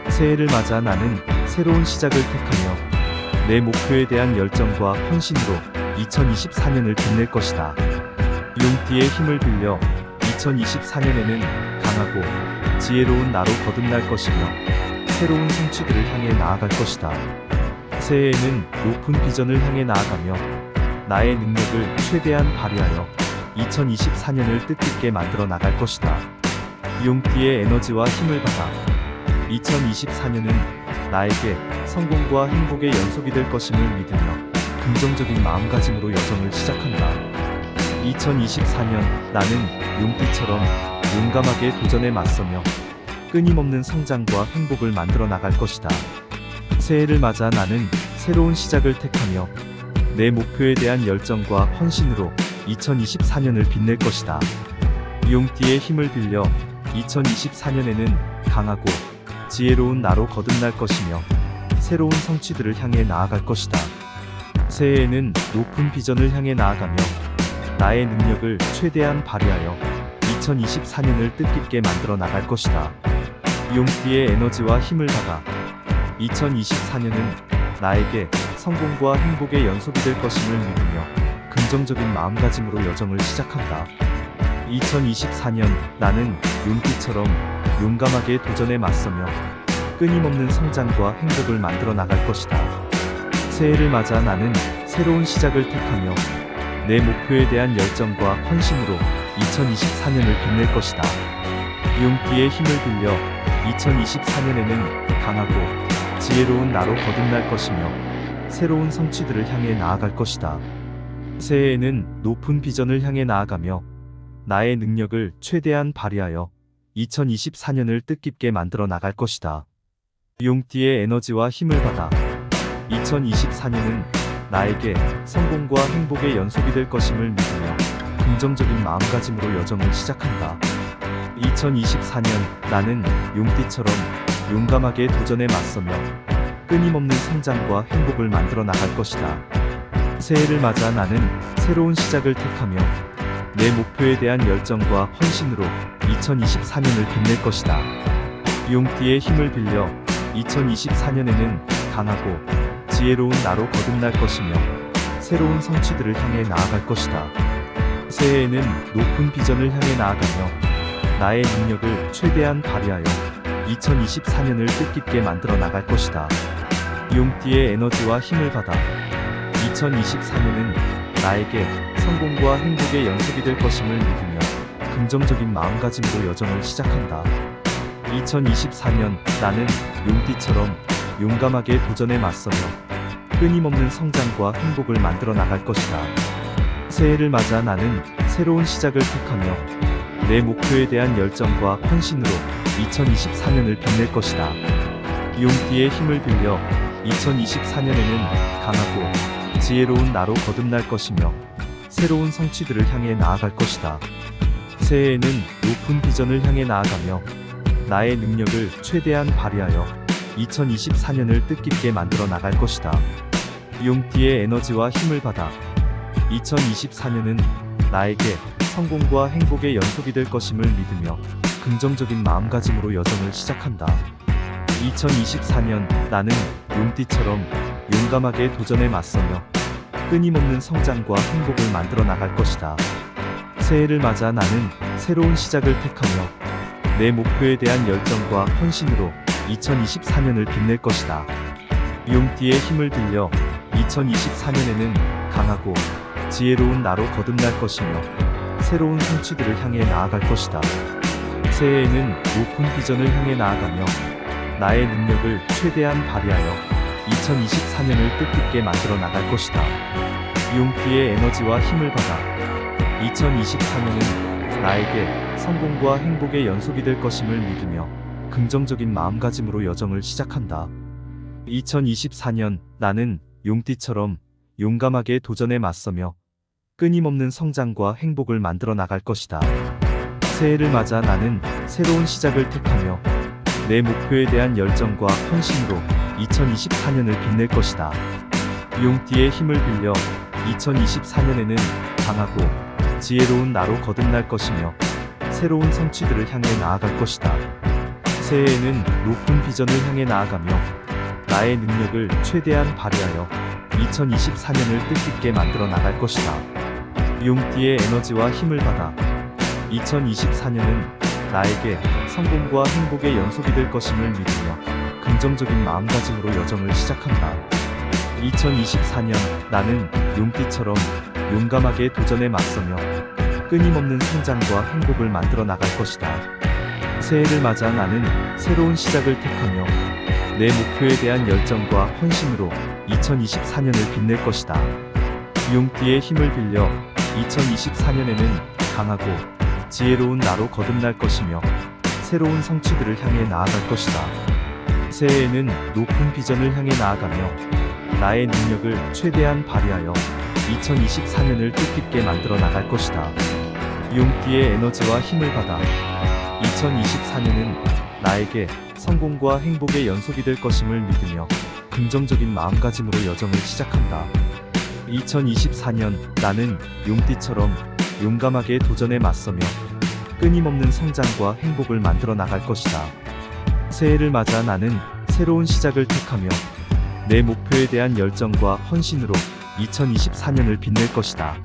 새해를 맞아 나는 새로운 시작을 택하며 내 목표에 대한 열정과 헌신으로 2024년을 빛낼 것이다. 용띠의 힘을 빌려 2024년에는 강하고 지혜로운 나로 거듭날 것이며 새로운 성취들을 향해 나아갈 것이다. 새해에는 높은 비전을 향해 나아가며 나의 능력을 최대한 발휘하여 2024년을 뜻깊게 만들어 나갈 것이다. 용띠의 에너지와 힘을 받아 2024년은 나에게 성공과 행복의 연속이 될 것임을 믿으며 긍정적인 마음가짐으로 여정을 시작한다. 2024년 나는 용띠처럼 용감하게 도전에 맞서며 끊임없는 성장과 행복을 만들어 나갈 것이다. 새해를 맞아 나는 새로운 시작을 택하며 내 목표에 대한 열정과 헌신으로 2024년을 빛낼 것이다. 용띠의 힘을 빌려 2024년에는 강하고 지혜로운 나로 거듭날 것이며 새로운 성취들을 향해 나아갈 것이다. 새해에는 높은 비전을 향해 나아가며 나의 능력을 최대한 발휘하여 2024년을 뜻깊게 만들어 나갈 것이다. 용띠의 에너지와 힘을 받아 2024년은 나에게 성공과 행복의 연속이 될 것임을 믿으며 긍정적인 마음가짐으로 여정을 시작한다. 2024년 나는 용띠처럼 용감하게 도전에 맞서며 끊임없는 성장과 행복을 만들어 나갈 것이다. 새해를 맞아 나는 새로운 시작을 택하며 내 목표에 대한 열정과 헌신으로 2024년을 빛낼 것이다. 용띠의 힘을 빌려 2024년에는 강하고 지혜로운 나로 거듭날 것이며 새로운 성취들을 향해 나아갈 것이다. 새해에는 높은 비전을 향해 나아가며 나의 능력을 최대한 발휘하여 2024년을 뜻깊게 만들어 나갈 것이다. 용띠의 에너지와 힘을 받아 2024년은 나에게 성공과 행복의 연속이 될 것임을 믿으며 긍정적인 마음가짐으로 여정을 시작한다. 2024년 나는 용띠처럼 용감하게 도전에 맞서며 끊임없는 성장과 행복을 만들어 나갈 것이다. 새해를 맞아 나는 새로운 시작을 택하며 내 목표에 대한 열정과 헌신으로 2024년을 빛낼 것이다. 용띠의 힘을 빌려 2024년에는 강하고 지혜로운 나로 거듭날 것이며 새로운 성취들을 향해 나아갈 것이다. 새해에는 높은 비전을 향해 나아가며 나의 능력을 최대한 발휘하여 2024년을 뜻깊게 만들어 나갈 것이다. 용띠의 에너지와 힘을 받아 2024년은 나에게 성공과 행복의 연속이 될 것임을 믿으며 긍정적인 마음가짐으로 여정을 시작한다. 2024년 나는 용띠처럼 용감하게 도전에 맞서며 끊임없는 성장과 행복을 만들어 나갈 것이다. 새해를 맞아 나는 새로운 시작을 택하며 내 목표에 대한 열정과 헌신으로 2024년을 빛낼 것이다. 용띠의 힘을 빌려 2024년에는 강하고 지혜로운 나로 거듭날 것이며 새로운 성취들을 향해 나아갈 것이다. 새해에는 높은 비전을 향해 나아가며 나의 능력을 최대한 발휘하여 2024년을 뜻깊게 만들어 나갈 것이다. 용띠의 에너지와 힘을 받아 2024년은 나에게 성공과 행복의 연속이 될 것임을 믿으며 긍정적인 마음가짐으로 여정을 시작한다. 2024년 나는 용띠처럼 용감하게 도전에 맞서며 끊임없는 성장과 행복을 만들어 나갈 것이다. 새해를 맞아 나는 새로운 시작을 택하며 내 목표에 대한 열정과 헌신으로 2024년을 빛낼 것이다. 용띠의 힘을 빌려 2024년에는 강하고 지혜로운 나로 거듭날 것이며 새로운 성취들을 향해 나아갈 것이다. 새해에는 높은 비전을 향해 나아가며 나의 능력을 최대한 발휘하여 2024년을 뜻깊게 만들어 나갈 것이다. 용띠의 에너지와 힘을 받아 2024년은 나에게 성공과 행복의 연속이 될 것임을 믿으며 긍정적인 마음가짐으로 여정을 시작한다. 2024년 나는 용띠처럼 용감하게 도전에 맞서며 끊임없는 성장과 행복을 만들어 나갈 것이다. 새해를 맞아 나는 새로운 시작을 택하며 내 목표에 대한 열정과 헌신으로 2024년을 빛낼 것이다. 용띠의 힘을 빌려 2024년에는 강하고 지혜로운 나로 거듭날 것이며 새로운 성취들을 향해 나아갈 것이다. 새해에는 높은 비전을 향해 나아가며 나의 능력을 최대한 발휘하여 2024년을 뜻깊게 만들어 나갈 것이다. 용띠의 에너지와 힘을 받아 2024년은 나에게 성공과 행복의 연속이 될 것임을 믿으며 긍정적인 마음가짐으로 여정을 시작한다. 2024년 나는 용띠처럼 용감하게 도전에 맞서며 끊임없는 성장과 행복을 만들어 나갈 것이다. 새해를 맞아 나는 새로운 시작을 택하며 내 목표에 대한 열정과 헌신으로 2024년을 빛낼 것이다. 용띠의 힘을 빌려 2024년에는 강하고 지혜로운 나로 거듭날 것이며 새로운 성취들을 향해 나아갈 것이다. 새해에는 높은 비전을 향해 나아가며 나의 능력을 최대한 발휘하여 2024년을 뜻깊게 만들어 나갈 것이다. 용띠의 에너지와 힘을 받아 2024년은 나에게 성공과 행복의 연속이 될 것임을 믿으며 긍정적인 마음가짐으로 여정을 시작한다. 2024년 나는 용띠처럼 용감하게 도전에 맞서며 끊임없는 성장과 행복을 만들어 나갈 것이다. 새해를 맞아 나는 새로운 시작을 택하며 내 목표에 대한 열정과 헌신으로 2024년을 빛낼 것이다.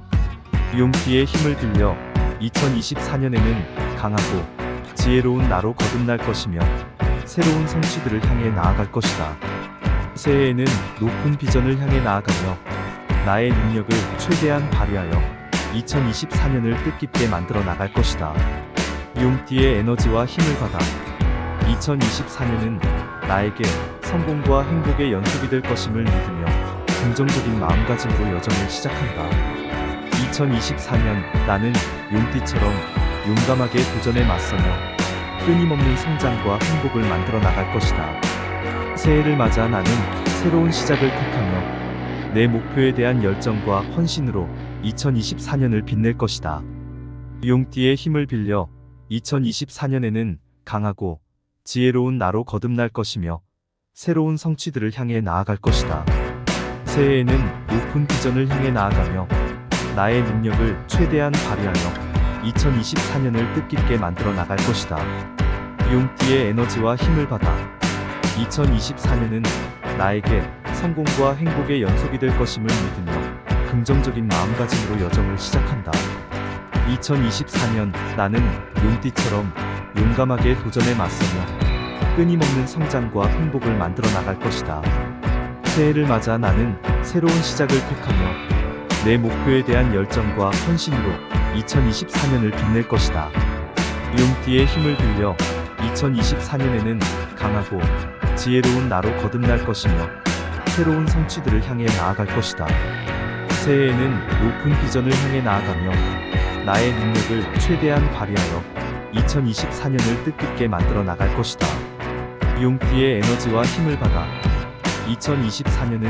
용띠의 힘을 빌려 2024년에는 강하고 지혜로운 나로 거듭날 것이며 새로운 성취들을 향해 나아갈 것이다. 새해에는 높은 비전을 향해 나아가며 나의 능력을 최대한 발휘하여 2024년을 뜻깊게 만들어 나갈 것이다. 용띠의 에너지와 힘을 받아 2024년은 나에게 성공과 행복의 연속이 될 것임을 믿으며 긍정적인 마음가짐으로 여정을 시작한다. 2024년 나는 용띠처럼 용감하게 도전에 맞서며 끊임없는 성장과 행복을 만들어 나갈 것이다. 새해를 맞아 나는 새로운 시작을 택하며 내 목표에 대한 열정과 헌신으로 2024년을 빛낼 것이다. 용띠의 힘을 빌려 2024년에는 강하고 지혜로운 나로 거듭날 것이며 새로운 성취들을 향해 나아갈 것이다. 새해에는 높은 비전을 향해 나아가며 나의 능력을 최대한 발휘하여 2024년을 뜻깊게 만들어 나갈 것이다. 용띠의 에너지와 힘을 받아 2024년은 나에게 성공과 행복의 연속이 될 것임을 믿으며 긍정적인 마음가짐으로 여정을 시작한다. 2024년 나는 용띠처럼 용감하게 도전에 맞서며 끊임없는 성장과 행복을 만들어 나갈 것이다. 새해를 맞아 나는 새로운 시작을 택하며 내 목표에 대한 열정과 헌신으로 2024년을 빛낼 것이다. 용띠의 힘을 빌려 2024년에는 강하고 지혜로운 나로 거듭날 것이며 새로운 성취들을 향해 나아갈 것이다. 새해에는 높은 비전을 향해 나아가며 나의 능력을 최대한 발휘하여 2024년을 뜻깊게 만들어 나갈 것이다. 용띠의 에너지와 힘을 받아 2024년은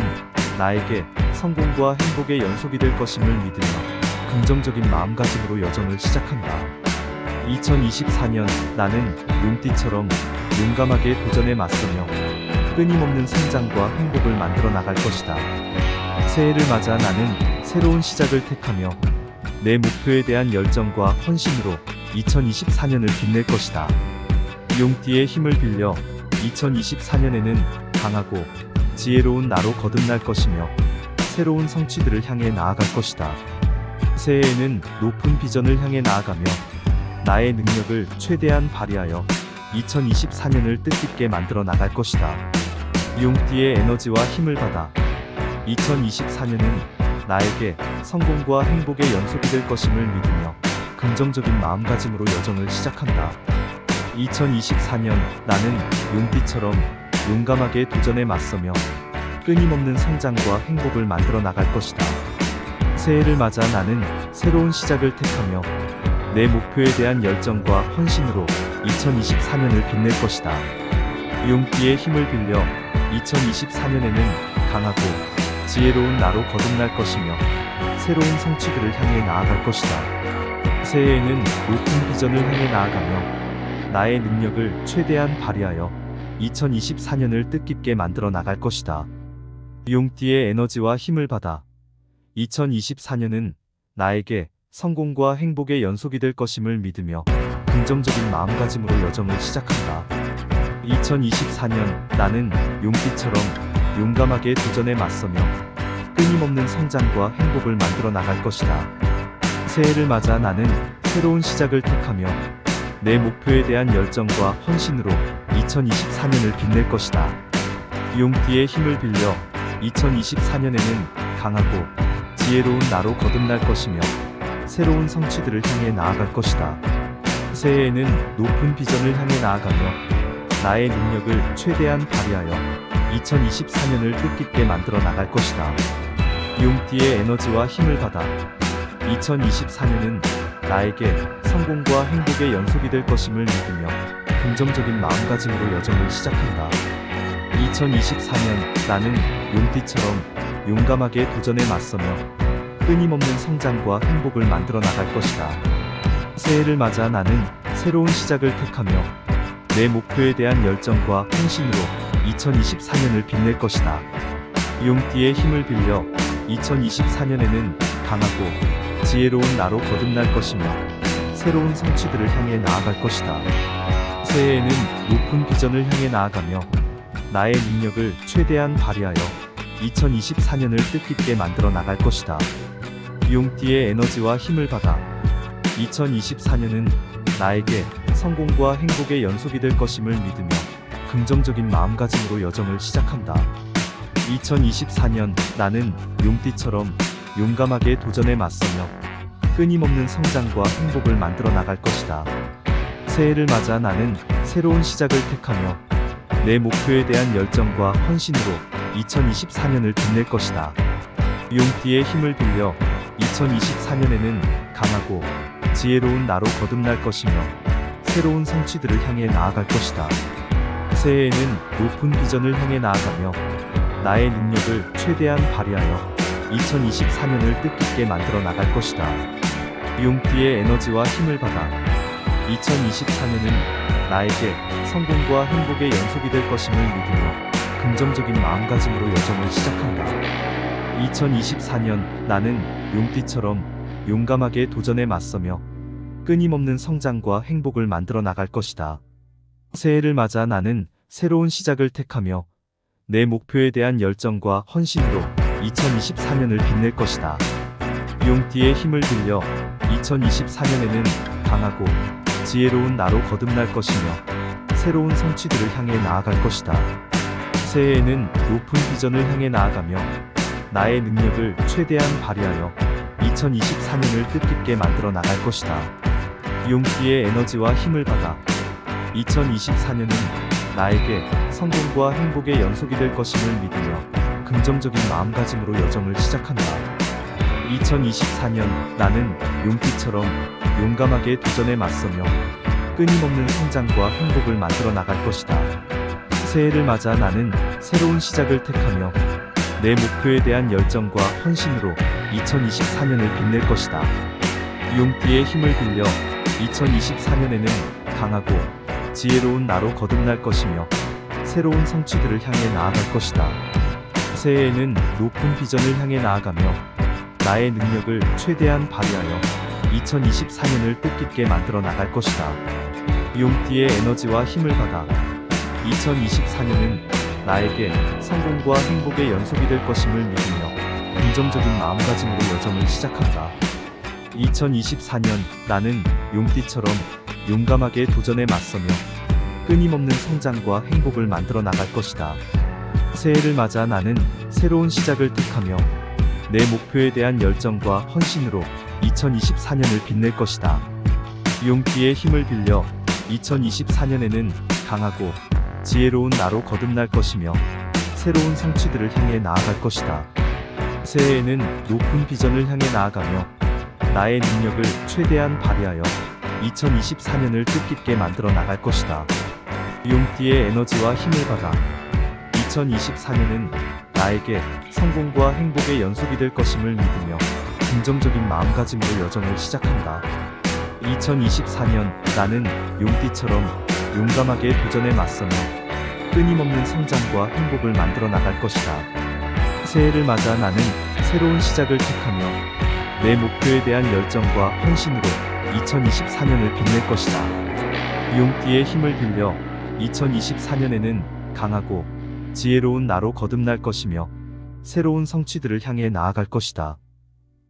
나에게 성공과 행복의 연속이 될 것임을 믿으며 긍정적인 마음가짐으로 여정을 시작한다. 2024년 나는 용띠처럼 용감하게 도전에 맞서며 끊임없는 성장과 행복을 만들어 나갈 것이다. 새해를 맞아 나는 새로운 시작을 택하며 내 목표에 대한 열정과 헌신으로 2024년을 빛낼 것이다. 용띠의 힘을 빌려 2024년에는 강하고 지혜로운 나로 거듭날 것이며 새로운 성취들을 향해 나아갈 것이다. 새해에는 높은 비전을 향해 나아가며 나의 능력을 최대한 발휘하여 2024년을 뜻깊게 만들어 나갈 것이다. 용띠의 에너지와 힘을 받아 2024년은 나에게 성공과 행복의 연속이 될 것임을 믿으며 긍정적인 마음가짐으로 여정을 시작한다. 2024년 나는 용띠처럼 용감하게 도전에 맞서며 끊임없는 성장과 행복을 만들어 나갈 것이다. 새해를 맞아 나는 새로운 시작을 택하며 내 목표에 대한 열정과 헌신으로 2024년을 빛낼 것이다. 용띠의 힘을 빌려 2024년에는 강하고 지혜로운 나로 거듭날 것이며 새로운 성취들을 향해 나아갈 것이다. 새해에는 높은 비전을 향해 나아가며 나의 능력을 최대한 발휘하여 2024년을 뜻깊게 만들어 나갈 것이다. 용띠의 에너지와 힘을 받아 2024년은 나에게 성공과 행복의 연속이 될 것임을 믿으며 긍정적인 마음가짐으로 여정을 시작한다. 2024년 나는 용띠처럼 용감하게 도전에 맞서며 끊임없는 성장과 행복을 만들어 나갈 것이다. 새해를 맞아 나는 새로운 시작을 택하며 내 목표에 대한 열정과 헌신으로 2024년을 빛낼 것이다. 용띠의 힘을 빌려 2024년에는 강하고 지혜로운 나로 거듭날 것이며 새로운 성취들을 향해 나아갈 것이다. 새해에는 높은 비전을 향해 나아가며 나의 능력을 최대한 발휘하여 2024년을 뜻깊게 만들어 나갈 것이다. 용띠의 에너지와 힘을 받아 2024년은 나에게 성공과 행복의 연속이 될 것임을 믿으며 긍정적인 마음가짐으로 여정을 시작한다. 2024년 나는 용띠처럼 용감하게 도전에 맞서며 끊임없는 성장과 행복을 만들어 나갈 것이다. 새해를 맞아 나는 새로운 시작을 택하며 내 목표에 대한 열정과 헌신으로 2024년을 빛낼 것이다. 용띠의 힘을 빌려 2024년에는 강하고 지혜로운 나로 거듭날 것이며 새로운 성취들을 향해 나아갈 것이다. 새해에는 높은 비전을 향해 나아가며 나의 능력을 최대한 발휘하여 2024년을 뜻깊게 만들어 나갈 것이다. 용띠의 에너지와 힘을 받아 2024년은 나에게 성공과 행복의 연속이 될 것임을 믿으며 긍정적인 마음가짐으로 여정을 시작한다. 2024년 나는 용띠처럼 용감하게 도전에 맞서며 끊임없는 성장과 행복을 만들어 나갈 것이다. 새해를 맞아 나는 새로운 시작을 택하며 내 목표에 대한 열정과 헌신으로 2024년을 빛낼 것이다. 용띠의 힘을 빌려 2024년에는 강하고 지혜로운 나로 거듭날 것이며 새로운 성취들을 향해 나아갈 것이다. 새해에는 높은 비전을 향해 나아가며 나의 능력을 최대한 발휘하여 2024년을 뜻깊게 만들어 나갈 것이다. 용띠의 에너지와 힘을 받아 2024년은 나에게 성공과 행복의 연속이 될 것임을 믿으며 긍정적인 마음가짐으로 여정을 시작한다. 2024년 나는 용띠처럼 용감하게 도전에 맞서며 끊임없는 성장과 행복을 만들어 나갈 것이다. 새해를 맞아 나는 새로운 시작을 택하며 내 목표에 대한 열정과 헌신으로 2024년을 빛낼 것이다. 용띠의 힘을 빌려 2024년에는 강하고 지혜로운 나로 거듭날 것이며 새로운 성취들을 향해 나아갈 것이다. 새해에는 높은 비전을 향해 나아가며 나의 능력을 최대한 발휘하여 2024년을 뜻깊게 만들어 나갈 것이다. 용띠의 에너지와 힘을 받아 2024년은 나에게 성공과 행복의 연속이 될 것임을 믿으며 긍정적인 마음가짐으로 여정을 시작한다. 2024년 나는 용띠처럼 용감하게 도전에 맞서며 끊임없는 성장과 행복을 만들어 나갈 것이다. 새해를 맞아 나는 새로운 시작을 택하며 내 목표에 대한 열정과 헌신으로 2024년을 빛낼 것이다. 용띠의 힘을 빌려 2024년에는 강하고 지혜로운 나로 거듭날 것이며 새로운 성취들을 향해 나아갈 것이다. 새해에는 높은 비전을 향해 나아가며 나의 능력을 최대한 발휘하여 2024년을 뜻깊게 만들어 나갈 것이다. 용띠의 에너지와 힘을 받아 2024년은 나에게 성공과 행복의 연속이 될 것임을 믿으며 긍정적인 마음가짐으로 여정을 시작한다. 2024년 나는 용띠처럼 용감하게 도전에 맞서며 끊임없는 성장과 행복을 만들어 나갈 것이다. 새해를 맞아 나는 새로운 시작을 택하며 내 목표에 대한 열정과 헌신으로 2024년을 빛낼 것이다. 용띠의 힘을 빌려 2024년에는 강하고 지혜로운 나로 거듭날 것이며 새로운 성취들을 향해 나아갈 것이다. 새해에는 높은 비전을 향해 나아가며 나의 능력을 최대한 발휘하여 2024년을 뜻깊게 만들어 나갈 것이다. 용띠의 에너지와 힘을 받아 2024년은 나에게 성공과 행복의 연속이 될 것임을 믿으며 긍정적인 마음가짐으로 여정을 시작한다. 2024년 나는 용띠처럼 용감하게 도전에 맞서며 끊임없는 성장과 행복을 만들어 나갈 것이다. 새해를 맞아 나는 새로운 시작을 택하며 내 목표에 대한 열정과 헌신으로 2024년을 빛낼 것이다. 용띠의 힘을 빌려 2024년에는 강하고 지혜로운 나로 거듭날 것이며 새로운 성취들을 향해 나아갈 것이다.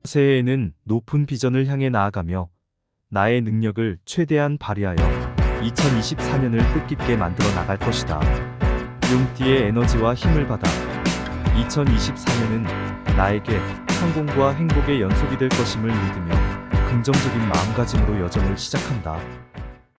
새해에는 높은 비전을 향해 나아가며 나의 능력을 최대한 발휘하여 2024년을 뜻깊게 만들어 나갈 것이다. 용띠의 에너지와 힘을 받아 2024년은 나에게 성공과 행복의 연속이 될 것임을 믿으며 긍정적인 마음가짐으로 여정을 시작한다.